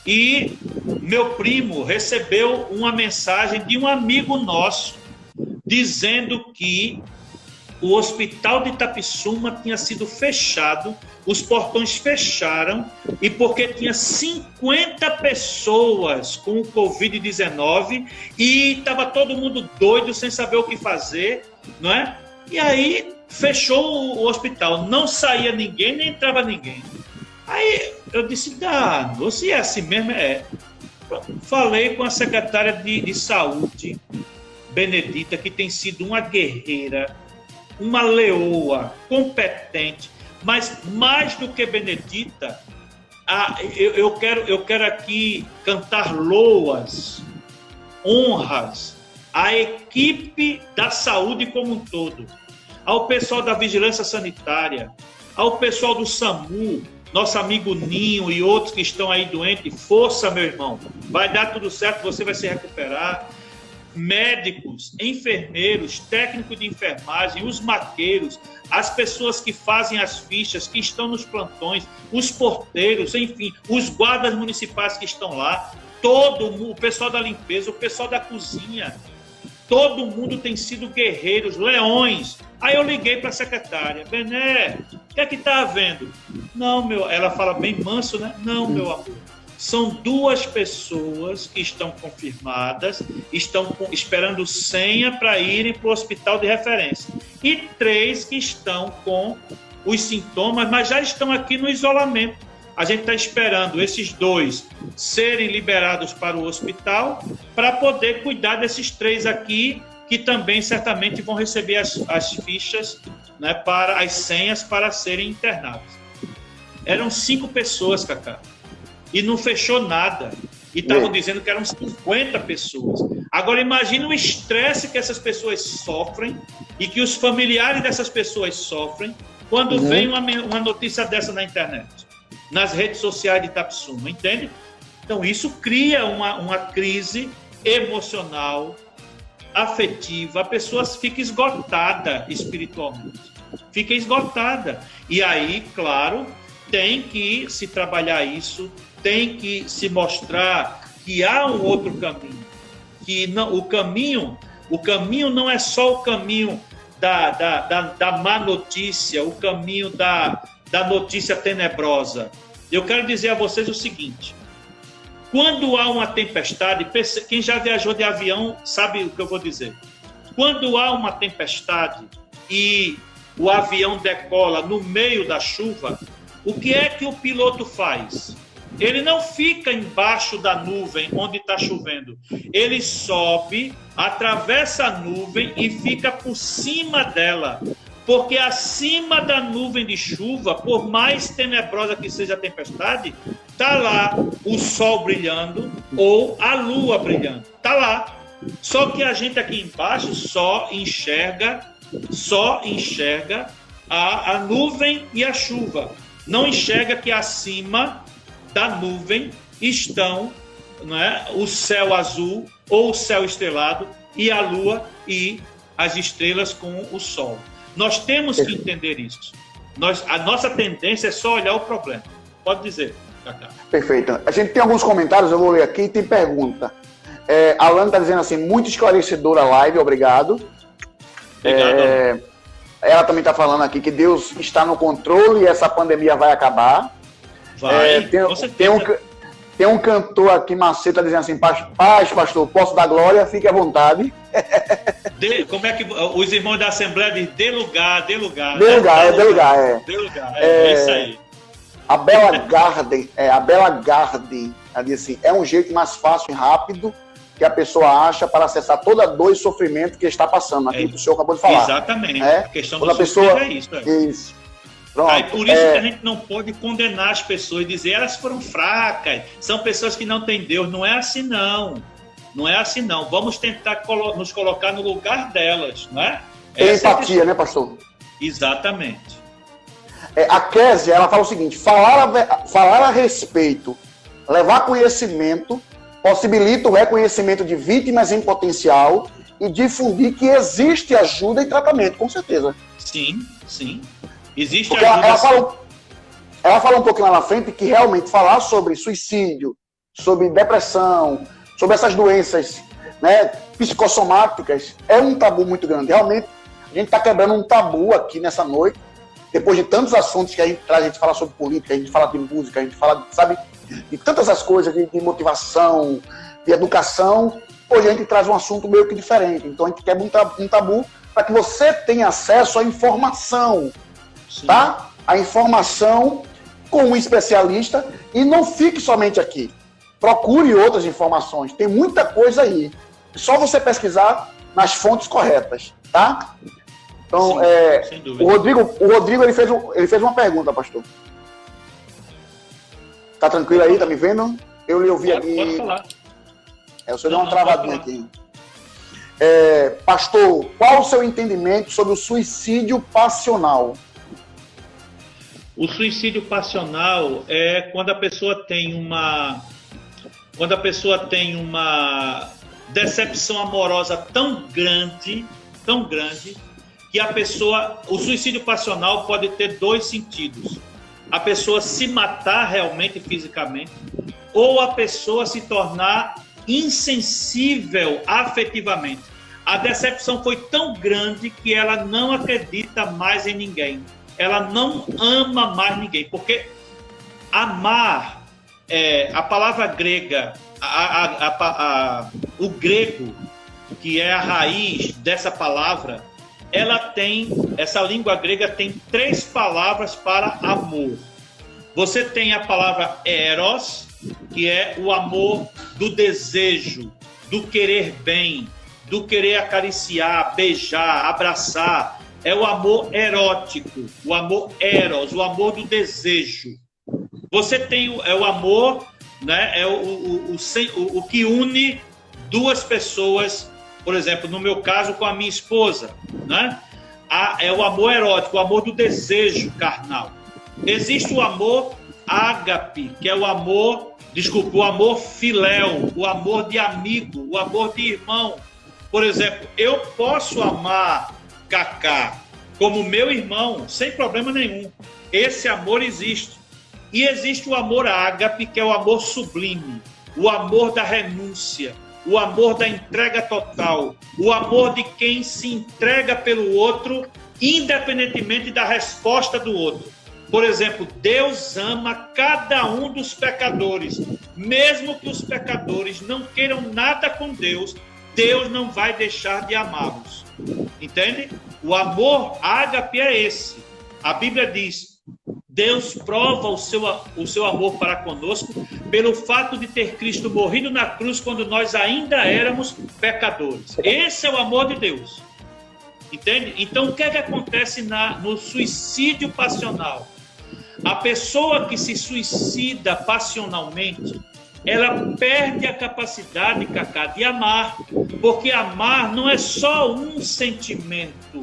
e meu primo recebeu uma mensagem de um amigo nosso, dizendo que o hospital de Itapsuma tinha sido fechado, os portões fecharam, e porque tinha 50 pessoas com o Covid-19 e estava todo mundo doido, sem saber o que fazer, não é? E aí fechou o hospital, não saía ninguém, nem entrava ninguém. Aí eu disse, se é assim mesmo, Falei com a secretária de saúde, Benedita, que tem sido uma guerreira, uma leoa, competente, mas mais do que Benedita, eu quero aqui cantar loas, honras à equipe da saúde como um todo, ao pessoal da vigilância sanitária, ao pessoal do SAMU, nosso amigo Ninho e outros que estão aí doentes. Força, meu irmão, vai dar tudo certo, você vai se recuperar. Médicos, enfermeiros, técnicos de enfermagem, os maqueiros, as pessoas que fazem as fichas, que estão nos plantões, os porteiros, enfim, os guardas municipais que estão lá, todo mundo, o pessoal da limpeza, o pessoal da cozinha, todo mundo tem sido guerreiros, leões. Aí eu liguei para a secretária, Bené, o que é que está havendo? Não, ela fala bem manso, né? Não, meu amor. São 2 pessoas que estão confirmadas, estão esperando senha para irem para o hospital de referência. E 3 que estão com os sintomas, mas já estão aqui no isolamento. A gente está esperando esses 2 serem liberados para o hospital para poder cuidar desses 3 aqui, que também certamente vão receber as fichas, né, para as senhas para serem internados. Eram 5 pessoas, Cacá. E não fechou nada. E estavam dizendo que eram 50 pessoas. Agora, imagine o estresse que essas pessoas sofrem e que os familiares dessas pessoas sofrem quando vem uma notícia dessa na internet, nas redes sociais de Itapsuma, entende? Então, isso cria uma crise emocional, afetiva. A pessoa fica esgotada espiritualmente. Fica esgotada. E aí, claro, tem que se trabalhar isso, tem que se mostrar que há um outro caminho, que não, o caminho não é só o caminho da má notícia, o caminho da notícia tenebrosa. Eu quero dizer a vocês o seguinte: quando há uma tempestade, quem já viajou de avião sabe o que eu vou dizer. Quando há uma tempestade e o avião decola no meio da chuva, o que é que o piloto faz? Ele não fica embaixo da nuvem onde está chovendo. Ele sobe, atravessa a nuvem e fica por cima dela. Porque acima da nuvem de chuva, por mais tenebrosa que seja a tempestade, está lá o sol brilhando ou a lua brilhando. Está lá. Só que a gente aqui embaixo só enxerga a nuvem e a chuva. Não enxerga que acima da nuvem estão, né, o céu azul ou o céu estrelado e a lua e as estrelas com o sol. Nós temos que entender isso. A nossa tendência é só olhar o problema. Pode dizer, Cacá. Perfeito. A gente tem alguns comentários, eu vou ler aqui, tem pergunta. Alan está dizendo assim, muito esclarecedora a live, obrigado. Ela também está falando aqui que Deus está no controle e essa pandemia vai acabar. Vai, tem um cantor aqui, Macedo, está dizendo assim, paz, pastor, posso dar glória? Fique à vontade. Como é que os irmãos da Assembleia dizem? Dê lugar. Dê lugar. É isso aí. A Bela Garden, ela diz assim, é um jeito mais fácil e rápido que a pessoa acha para acessar toda a dor e sofrimento que está passando. Aquilo que o senhor acabou de falar. Exatamente. A questão do pessoa é isso. Isso. Pronto, Aí por isso que a gente não pode condenar as pessoas e dizer elas foram fracas, são pessoas que não têm Deus. Não é assim, não. Não é assim, não. Vamos tentar nos colocar no lugar delas, não é? Tem empatia, né, pastor? Exatamente. A Kézia, ela fala o seguinte: falar a respeito, levar conhecimento, possibilita o reconhecimento de vítimas em potencial e difundir que existe ajuda e tratamento, com certeza. Sim, sim. Existe porque ajuda. Ela fala um pouquinho lá na frente que realmente falar sobre suicídio, sobre depressão, sobre essas doenças, né, psicossomáticas, é um tabu muito grande. Realmente, a gente está quebrando um tabu aqui nessa noite, depois de tantos assuntos que a gente traz, a gente fala sobre política, a gente fala de música, a gente fala, sabe, de tantas as coisas, de motivação, de educação. Hoje a gente traz um assunto meio que diferente. Então a gente quebra um tabu para que você tenha acesso à informação, tá? A informação com um especialista e não fique somente aqui. Procure outras informações. Tem muita coisa aí. É só você pesquisar nas fontes corretas, tá? Então, sem dúvida. o Rodrigo ele fez uma pergunta, pastor. Tá tranquilo aí? Tá me vendo? Eu lhe ouvi aqui. Pode falar. O senhor deu uma travadinha aqui. Pastor, qual o seu entendimento sobre o suicídio passional? O suicídio passional é quando a pessoa tem uma decepção amorosa tão grande, que o suicídio passional pode ter dois sentidos. A pessoa se matar realmente fisicamente, ou a pessoa se tornar insensível afetivamente. A decepção foi tão grande que ela não acredita mais em ninguém. Ela não ama mais ninguém, porque amar, a palavra grega, o grego, que é a raiz dessa palavra, essa língua grega tem 3 palavras para amor. Você tem a palavra eros, que é o amor do desejo, do querer bem, do querer acariciar, beijar, abraçar. É o amor erótico, o amor eros, o amor do desejo. Você tem o amor, né, é o que une duas pessoas, por exemplo, no meu caso com a minha esposa, né? É o amor erótico, o amor do desejo carnal. Existe o amor ágape, que é o amor filéu, o amor de amigo, o amor de irmão. Por exemplo, eu posso amar Cacá como meu irmão, sem problema nenhum. Esse amor existe. E existe o amor ágape, que é o amor sublime, o amor da renúncia, o amor da entrega total, o amor de quem se entrega pelo outro, independentemente da resposta do outro. Por exemplo, Deus ama cada um dos pecadores. Mesmo que os pecadores não queiram nada com Deus, Deus não vai deixar de amá-los. Entende? O amor ágape é esse. A Bíblia diz: Deus prova o seu amor para conosco pelo fato de ter Cristo morrido na cruz quando nós ainda éramos pecadores. Esse é o amor de Deus. Entende? Então, o que é que acontece no suicídio passional? A pessoa que se suicida passionalmente, ela perde a capacidade, Cacá, de amar, porque amar não é só um sentimento.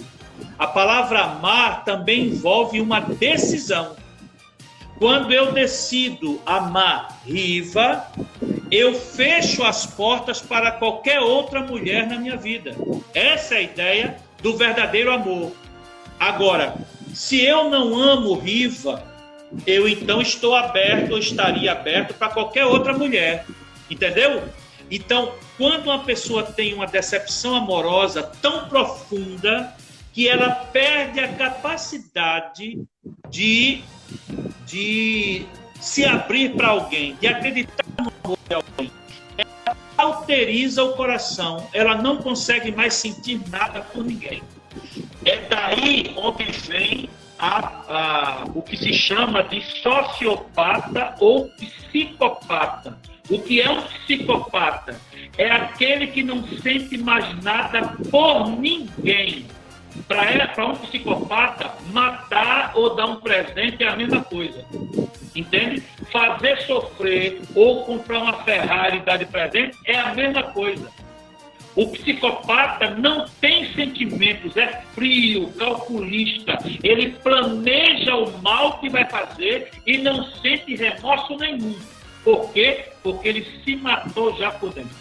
A palavra amar também envolve uma decisão. Quando eu decido amar Riva, eu fecho as portas para qualquer outra mulher na minha vida. Essa é a ideia do verdadeiro amor. Agora, se eu não amo Riva, eu então estaria aberto para qualquer outra mulher. Entendeu? Então, quando uma pessoa tem uma decepção amorosa tão profunda que ela perde a capacidade de se abrir para alguém, de acreditar no amor de alguém, ela alteriza o coração, ela não consegue mais sentir nada por ninguém. É daí onde vem o que se chama de sociopata ou psicopata. O que é um psicopata? É aquele que não sente mais nada por ninguém. Para um psicopata, matar ou dar um presente é a mesma coisa. Entende? Fazer sofrer ou comprar uma Ferrari e dar de presente é a mesma coisa. O psicopata não tem sentimentos, é frio, calculista. Ele planeja o mal que vai fazer e não sente remorso nenhum. Por quê? Porque ele se matou já por dentro.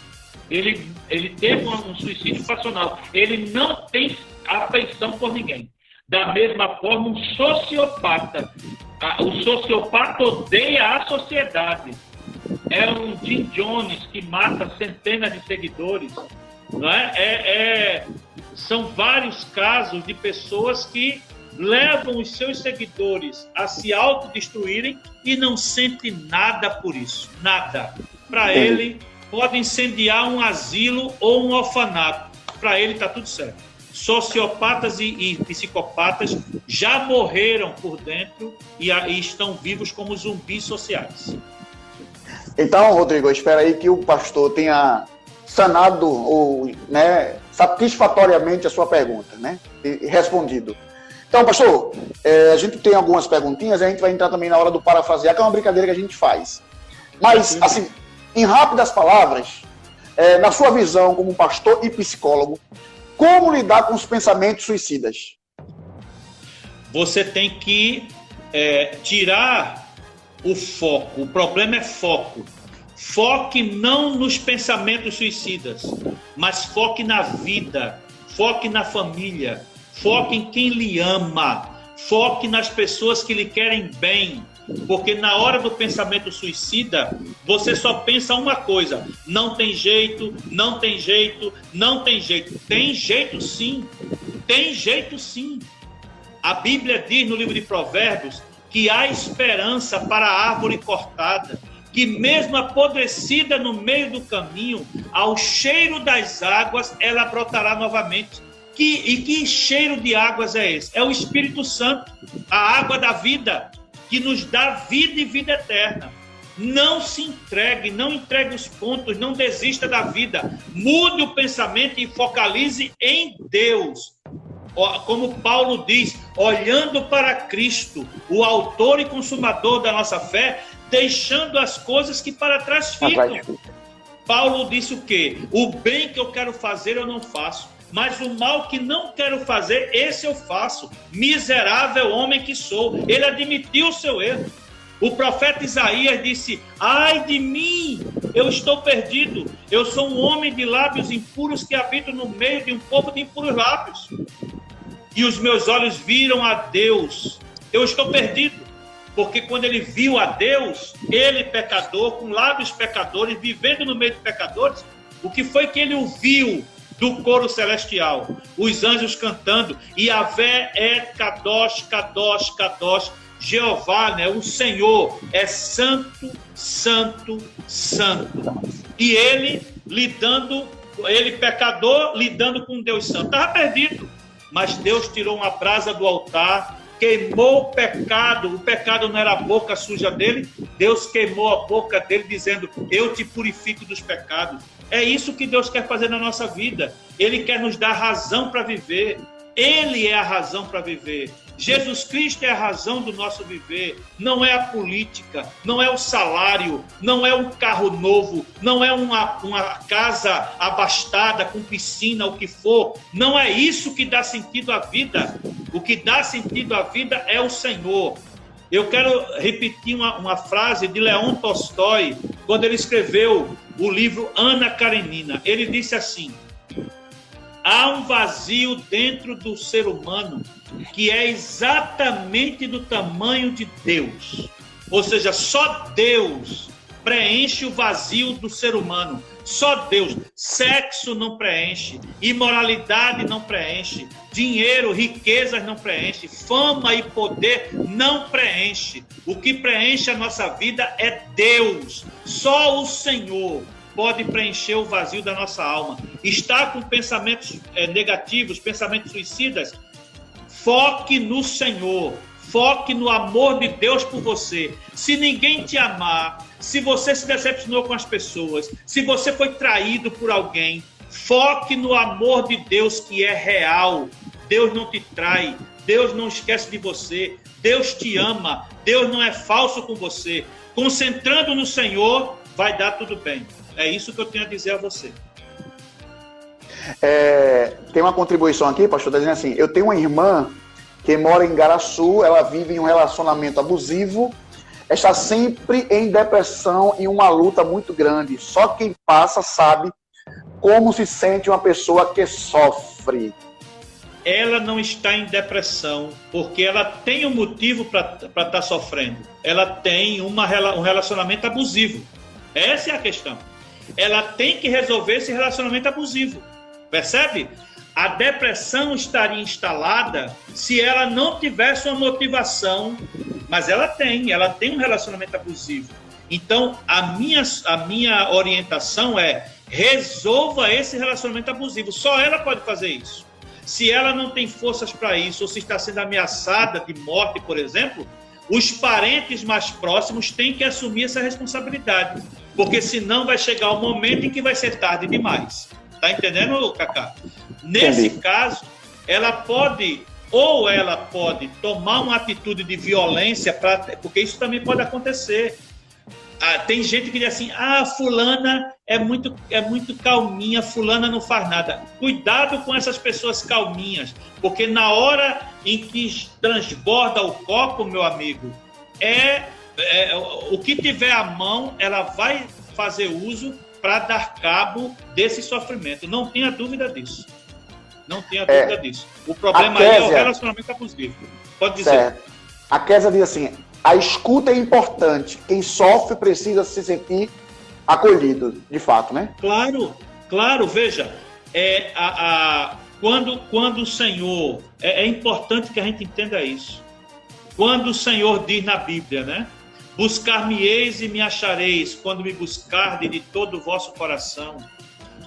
Ele teve um suicídio passional. Ele não tem afeição por ninguém. Da mesma forma, um sociopata. O sociopata odeia a sociedade. É um Jim Jones que mata centenas de seguidores. Não é? São vários casos de pessoas que levam os seus seguidores a se autodestruírem e não sentem nada por isso. Nada. Para ele, pode incendiar um asilo ou um orfanato. Para ele está tudo certo. Sociopatas e psicopatas já morreram por dentro e estão vivos como zumbis sociais. Então, Rodrigo, eu espero aí que o pastor tenha sanado ou, né, satisfatoriamente a sua pergunta, né, e respondido. Então, pastor, a gente tem algumas perguntinhas, a gente vai entrar também na hora do parafrasear, que é uma brincadeira que a gente faz. Mas, assim, em rápidas palavras, na sua visão como pastor e psicólogo, como lidar com os pensamentos suicidas? Você tem que tirar o foco. O problema é foco. Foque não nos pensamentos suicidas, mas foque na vida, foque na família, foque em quem lhe ama, foque nas pessoas que lhe querem bem, porque na hora do pensamento suicida, você só pensa uma coisa: não tem jeito, não tem jeito, não tem jeito. Tem jeito sim, tem jeito sim. A Bíblia diz no livro de Provérbios que há esperança para a árvore cortada, que mesmo apodrecida no meio do caminho, ao cheiro das águas, ela brotará novamente. E que cheiro de águas é esse? É o Espírito Santo, a água da vida, que nos dá vida e vida eterna. Não se entregue, não entregue os pontos, não desista da vida. Mude o pensamento e focalize em Deus. Como Paulo diz, olhando para Cristo, o autor e consumador da nossa fé, deixando as coisas que para trás ficam. Paulo disse o quê? O bem que eu quero fazer eu não faço, mas o mal que não quero fazer, esse eu faço. Miserável homem que sou. Ele admitiu o seu erro. O profeta Isaías disse: ai de mim, eu estou perdido. Eu sou um homem de lábios impuros que habito no meio de um povo de impuros lábios. E os meus olhos viram a Deus. Eu estou perdido. Porque quando ele viu a Deus, ele pecador, com lábios pecadores, vivendo no meio de pecadores, o que foi que ele ouviu do coro celestial? Os anjos cantando: Yahvé é Kadosh, Kadosh, Kadosh. Jeová, né, o Senhor, é santo, santo, santo. E ele pecador, lidando com Deus santo. Estava perdido, mas Deus tirou uma brasa do altar, queimou o pecado não era a boca suja dele, Deus queimou a boca dele dizendo: eu te purifico dos pecados. É isso que Deus quer fazer na nossa vida. Ele quer nos dar razão para viver. Ele é a razão para viver. Jesus Cristo é a razão do nosso viver. Não é a política, não é o salário, não é um carro novo, não é uma casa abastada com piscina, o que for. Não é isso que dá sentido à vida. O que dá sentido à vida é o Senhor. Eu quero repetir uma frase de Leon Tolstói, quando ele escreveu o livro Ana Karenina. Ele disse assim: há um vazio dentro do ser humano que é exatamente do tamanho de Deus. Ou seja, só Deus preenche o vazio do ser humano. Só Deus. Sexo não preenche, imoralidade não preenche, dinheiro, riquezas não preenche, fama e poder não preenche. O que preenche a nossa vida é Deus. Só o Senhor pode preencher o vazio da nossa alma. Está com pensamentos negativos, pensamentos suicidas? Foque no Senhor. Foque no amor de Deus por você. Se ninguém te amar, se você se decepcionou com as pessoas, se você foi traído por alguém, foque no amor de Deus que é real. Deus não te trai, Deus não esquece de você, Deus te ama, Deus não é falso com você. Concentrando no Senhor, vai dar tudo bem. É isso que eu tenho a dizer a você. Tem uma contribuição aqui, pastor, está dizendo assim: eu tenho uma irmã que mora em Garaçu, ela vive em um relacionamento abusivo, está sempre em depressão e uma luta muito grande. Só quem passa sabe como se sente uma pessoa que sofre. Ela não está em depressão, porque ela tem um motivo para estar sofrendo. Ela tem um relacionamento abusivo. Essa é a questão. Ela tem que resolver esse relacionamento abusivo. Percebe? A depressão estaria instalada se ela não tivesse uma motivação, mas ela tem um relacionamento abusivo. Então, a minha orientação é: resolva esse relacionamento abusivo. Só ela pode fazer isso. Se ela não tem forças para isso, ou se está sendo ameaçada de morte, por exemplo, os parentes mais próximos têm que assumir essa responsabilidade, porque senão vai chegar o momento em que vai ser tarde demais. Tá entendendo, Cacá? Nesse caso, ela pode tomar uma atitude de violência, porque isso também pode acontecer. Tem gente que diz assim: fulana é muito calminha, fulana não faz nada. Cuidado com essas pessoas calminhas, porque na hora em que transborda o copo, meu amigo, o que tiver à mão, ela vai fazer uso para dar cabo desse sofrimento. Não tenha dúvida disso. Não tenha dúvida disso. O problema aí é o relacionamento abusivo. Pode dizer. Certo. A Kézia diz assim: a escuta é importante. Quem sofre precisa se sentir acolhido, de fato, né? Claro. Veja, quando o Senhor... É importante que a gente entenda isso. Quando o Senhor diz na Bíblia, né? Buscar-me-eis e me achareis, quando me buscardes de todo o vosso coração.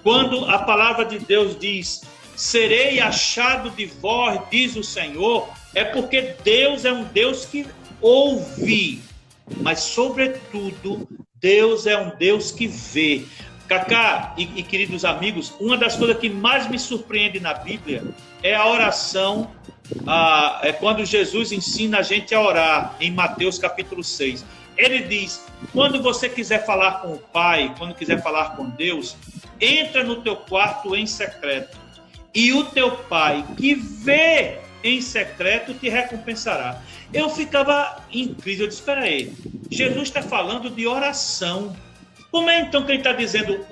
Quando a palavra de Deus diz: serei achado de vós, diz o Senhor, é porque Deus é um Deus que ouve, mas sobretudo Deus é um Deus que vê. Cacá e queridos amigos, uma das coisas que mais me surpreende na Bíblia é a oração, é quando Jesus ensina a gente a orar em Mateus capítulo 6. Ele diz: quando você quiser falar com o Pai, quando quiser falar com Deus, entra no teu quarto em secreto, e o teu Pai que vê em secreto te recompensará. Eu ficava incrível, eu disse: espera aí, Jesus está falando de oração. Como é então que ele está dizendo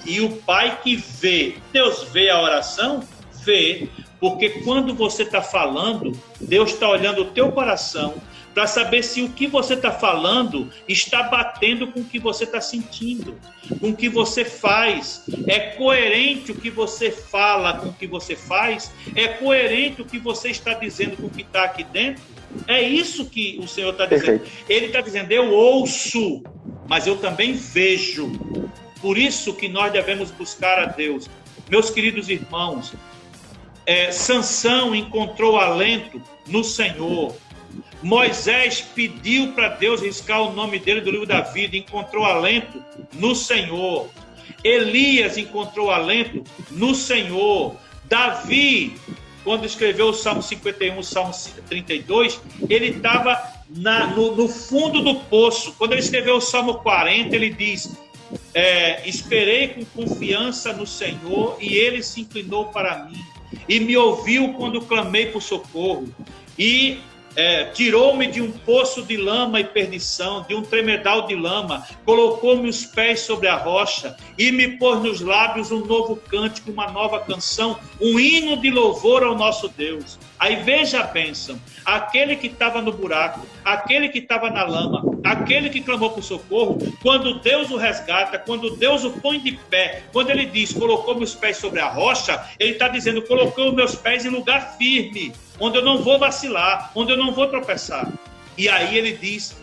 e o Pai que vê? Deus vê a oração? Vê, porque quando você está falando, Deus está olhando o teu coração para saber se o que você está falando está batendo com o que você está sentindo, com o que você faz. É coerente o que você fala com o que você faz? É coerente o que você está dizendo com o que está aqui dentro? É isso que o Senhor está dizendo. Perfeito. Ele está dizendo: eu ouço, mas eu também vejo. Por isso que nós devemos buscar a Deus. Meus queridos irmãos, Sansão encontrou alento no Senhor. Moisés pediu para Deus riscar o nome dele do livro da vida, encontrou alento no Senhor. Elias encontrou alento no Senhor. Davi, quando escreveu o Salmo 51, o Salmo 32, ele estava no fundo do poço. Quando ele escreveu o Salmo 40, ele diz: esperei com confiança no Senhor e ele se inclinou para mim e me ouviu quando clamei por socorro e tirou-me de um poço de lama e perdição, de um tremedal de lama, colocou-me os pés sobre a rocha e me pôs nos lábios um novo cântico, uma nova canção, um hino de louvor ao nosso Deus. Aí veja a bênção: aquele que estava no buraco, aquele que estava na lama, aquele que clamou por socorro, quando Deus o resgata, quando Deus o põe de pé, quando ele diz: colocou meus pés sobre a rocha, ele está dizendo: colocou meus pés em lugar firme, onde eu não vou vacilar, onde eu não vou tropeçar. E aí ele diz: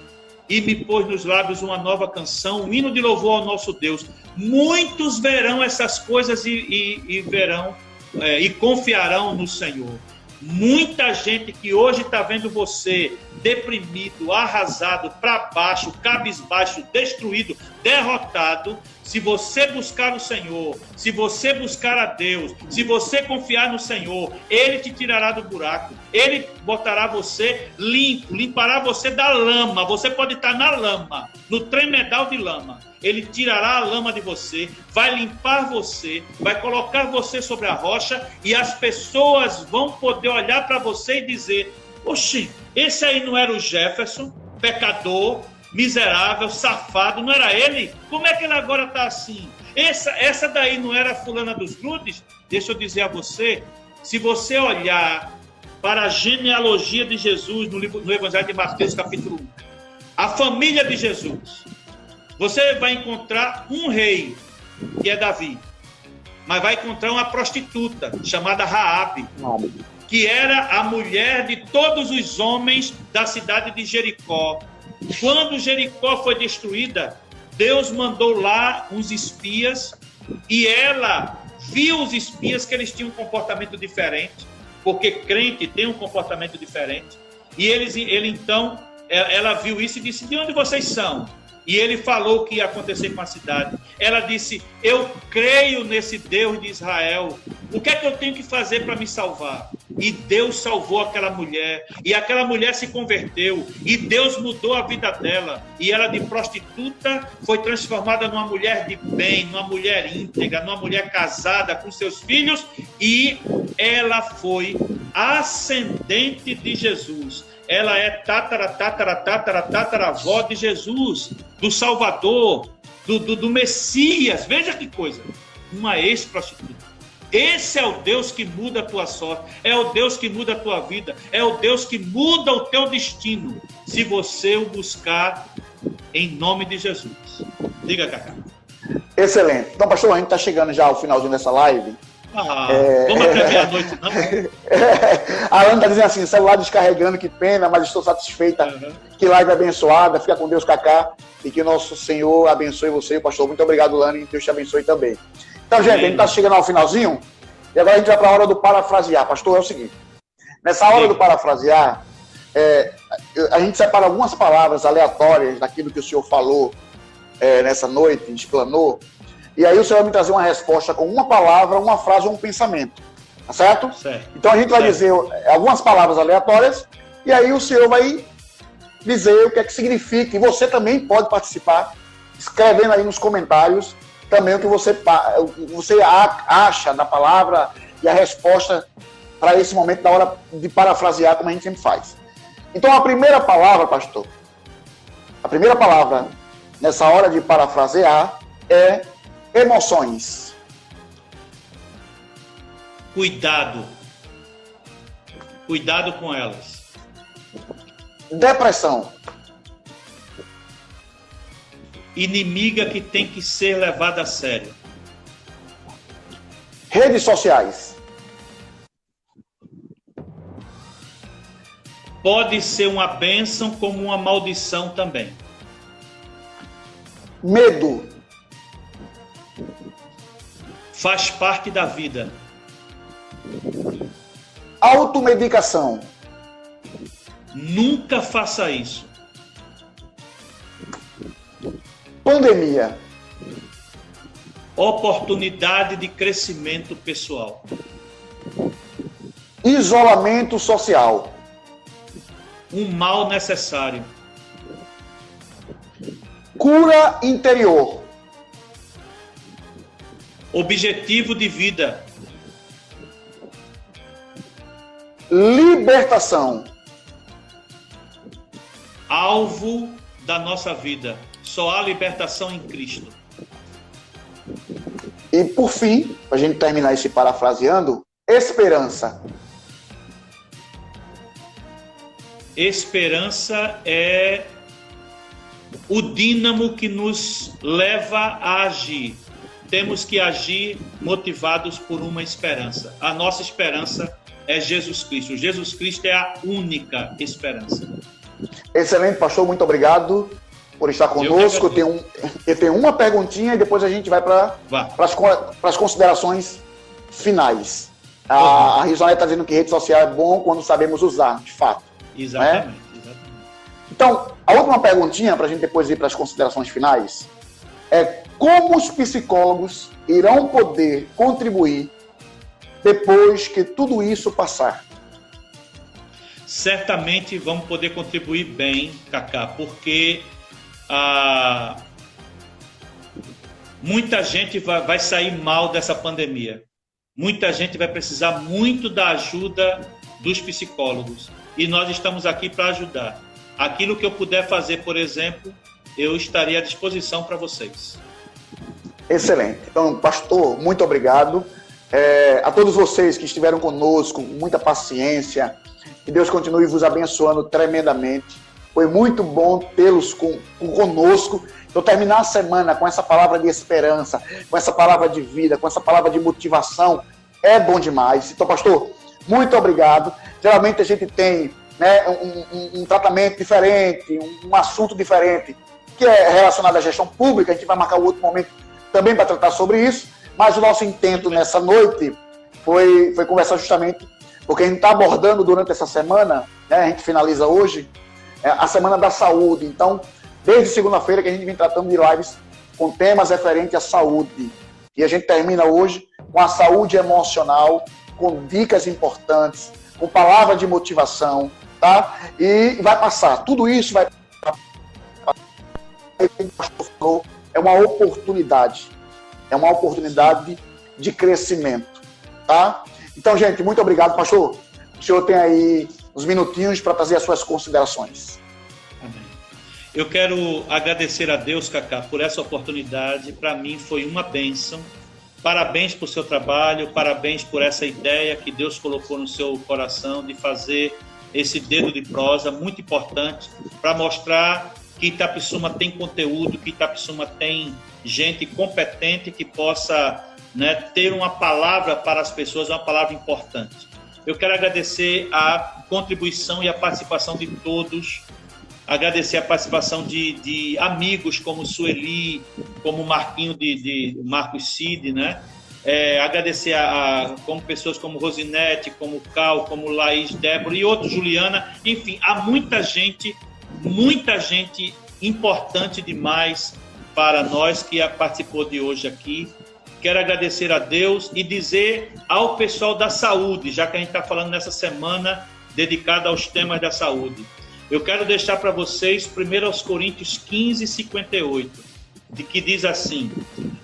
e me pôs nos lábios uma nova canção, um hino de louvor ao nosso Deus. Muitos verão essas coisas e verão e confiarão no Senhor. Muita gente que hoje está vendo você deprimido, arrasado, para baixo, cabisbaixo, destruído, derrotado se você buscar o Senhor, se você buscar a Deus, se você confiar no Senhor. Ele te tirará do buraco, ele botará você limpo, limpará você da lama. Você pode estar na lama, no tremedal de lama. Ele tirará a lama de você, vai limpar você, vai colocar você sobre a rocha, e as pessoas vão poder olhar para você e dizer: oxi, esse aí não era o Jefferson, pecador, miserável, safado, não era ele? Como é que ele agora está assim? Essa daí não era a fulana dos grudes? Deixa eu dizer a você, se você olhar para a genealogia de Jesus no Evangelho de Mateus, capítulo 1, a família de Jesus, você vai encontrar um rei, que é Davi, mas vai encontrar uma prostituta chamada Raabe, que era a mulher de todos os homens da cidade de Jericó. Quando Jericó foi destruída, Deus mandou lá uns espias, e ela viu os espias que eles tinham um comportamento diferente, porque crente tem um comportamento diferente, e ela viu isso e disse: de onde vocês são? E ele falou o que ia acontecer com a cidade. Ela disse: eu creio nesse Deus de Israel. O que é que eu tenho que fazer para me salvar? E Deus salvou aquela mulher. E aquela mulher se converteu. E Deus mudou a vida dela. E ela, de prostituta, foi transformada numa mulher de bem, numa mulher íntegra, numa mulher casada com seus filhos. E ela foi ascendente de Jesus. Ela é tataravó de Jesus, do Salvador, do Messias. Veja que coisa, uma ex-prostituta. Esse é o Deus que muda a tua sorte, é o Deus que muda a tua vida, é o Deus que muda o teu destino, se você o buscar em nome de Jesus. Diga, Cacá. Excelente. Então, pastor, a gente está chegando já ao finalzinho dessa live. Vamos até meia-noite, não? A Ana está dizendo assim: celular descarregando, que pena, mas estou satisfeita. Que live abençoada. Fica com Deus, Cacá, e que nosso Senhor abençoe você, o pastor. Muito obrigado, Lani, e Deus te abençoe também. Então, gente, a gente está chegando ao finalzinho, e agora a gente vai para a hora do parafrasear. Pastor, é o seguinte: nessa hora do parafrasear, a gente separa algumas palavras aleatórias daquilo que o senhor falou nessa noite, explanou. E aí o senhor vai me trazer uma resposta com uma palavra, uma frase ou um pensamento. Tá certo? Certo. Então a gente vai dizer algumas palavras aleatórias, e aí o senhor vai dizer o que é que significa. E você também pode participar, escrevendo aí nos comentários também o que você acha da palavra e a resposta para esse momento da hora de parafrasear, como a gente sempre faz. Então a primeira palavra, pastor, nessa hora de parafrasear é emoções. Cuidado com elas. Depressão. Inimiga que tem que ser levada a sério. Redes sociais. Pode ser uma bênção como uma maldição também. Medo. Faz parte da vida. Automedicação. Nunca faça isso. Pandemia. Oportunidade de crescimento pessoal. Isolamento social. Um mal necessário. Cura interior. Objetivo de vida. Libertação. Alvo da nossa vida. Só há libertação em Cristo. E por fim, para a gente terminar esse parafraseando, esperança. Esperança é o dínamo que nos leva a agir. Temos que agir motivados por uma esperança. A nossa esperança é Jesus Cristo. Jesus Cristo é a única esperança. Excelente, pastor. Muito obrigado por estar conosco. Eu tenho uma perguntinha e depois a gente vai para as considerações finais. A Risonete está dizendo que rede social é bom quando sabemos usar, de fato. Exatamente, né? Então, a última perguntinha, para a gente depois ir para as considerações finais, é como os psicólogos irão poder contribuir depois que tudo isso passar. Certamente vamos poder contribuir bem, Cacá, porque muita gente vai sair mal dessa pandemia. Muita gente vai precisar muito da ajuda dos psicólogos. E nós estamos aqui para ajudar. Aquilo que eu puder fazer, por exemplo, eu estarei à disposição para vocês. Excelente. Então, pastor, muito obrigado. A todos vocês que estiveram conosco, muita paciência. Que Deus continue vos abençoando tremendamente. Foi muito bom tê-los conosco. Então, terminar a semana com essa palavra de esperança, com essa palavra de vida, com essa palavra de motivação, é bom demais. Então, pastor, muito obrigado. Geralmente a gente tem, né, um tratamento diferente, um assunto diferente, que é relacionado à gestão pública. A gente vai marcar um outro momento também para tratar sobre isso. Mas o nosso intento nessa noite foi conversar justamente porque a gente está abordando durante essa semana, né, a gente finaliza hoje, a Semana da Saúde. Então, desde segunda-feira que a gente vem tratando de lives com temas referentes à saúde. E a gente termina hoje com a saúde emocional, com dicas importantes, com palavra de motivação, tá? E vai passar. Tudo isso vai passar. É uma oportunidade. É uma oportunidade de crescimento, tá? Então, gente, muito obrigado, pastor. O senhor tem aí uns minutinhos para trazer as suas considerações. Amém. Eu quero agradecer a Deus, Cacá, por essa oportunidade. Para mim foi uma bênção. Parabéns por seu trabalho, parabéns por essa ideia que Deus colocou no seu coração de fazer esse dedo de prosa, muito importante, para mostrar que Itapissuma tem conteúdo, que Itapissuma tem gente competente que possa, né, ter uma palavra para as pessoas, uma palavra importante. Eu quero agradecer a contribuição e a participação de todos, agradecer a participação de amigos como Sueli, como Marquinho Marcos Cid, né? Agradecer como pessoas como Rosinete, como Cal, como Laís, Débora e outros, Juliana, enfim, há muita gente importante demais para nós que participou de hoje aqui. Quero agradecer a Deus e dizer ao pessoal da saúde, já que a gente está falando nessa semana dedicada aos temas da saúde. Eu quero deixar para vocês 1 Coríntios 15, 58, que diz assim: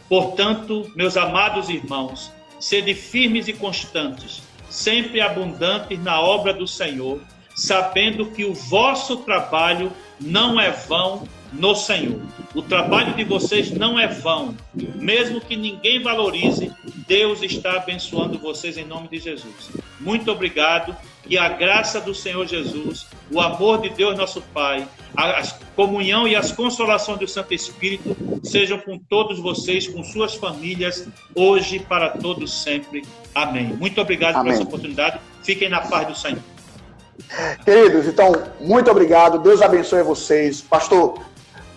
portanto, meus amados irmãos, sede firmes e constantes, sempre abundantes na obra do Senhor, sabendo que o vosso trabalho não é vão no Senhor. O trabalho de vocês não é vão. Mesmo que ninguém valorize, Deus está abençoando vocês em nome de Jesus. Muito obrigado. Que a graça do Senhor Jesus, o amor de Deus nosso Pai, a comunhão e as consolações do Santo Espírito sejam com todos vocês, com suas famílias, hoje e para todos sempre. Amém. Muito obrigado por essa oportunidade. Fiquem na paz do Senhor. Queridos, então, muito obrigado. Deus abençoe vocês. Pastor,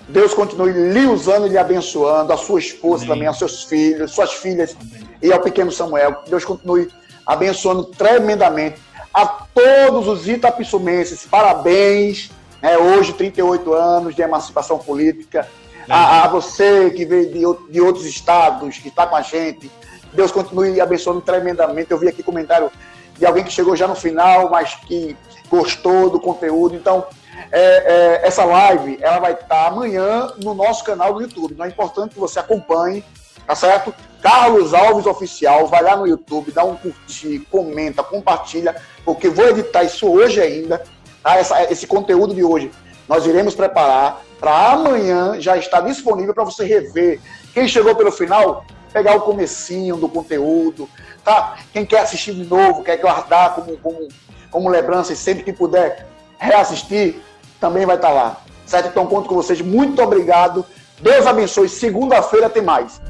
Deus continue lhe usando e lhe abençoando, a sua esposa Amém. Também, aos seus filhos, suas filhas Amém. E ao pequeno Samuel. Deus continue abençoando tremendamente a todos os itapissumenses. Parabéns, né? Hoje 38 anos de emancipação política. A você que veio de outros estados, que está com a gente. Deus continue abençoando tremendamente. Eu vi aqui comentário de alguém que chegou já no final, mas que gostou do conteúdo. Então, essa live ela vai estar amanhã no nosso canal do YouTube. Então é importante que você acompanhe, tá certo? Carlos Alves Oficial, vai lá no YouTube, dá um curtir, comenta, compartilha, porque vou editar isso hoje ainda, tá? Esse conteúdo de hoje nós iremos preparar para amanhã já estar disponível para você rever. Quem chegou pelo final, pegar o comecinho do conteúdo, tá? Quem quer assistir de novo, quer guardar como lembrança e sempre que puder reassistir, também vai estar lá, certo? Então conto com vocês, muito obrigado, Deus abençoe, segunda-feira tem mais.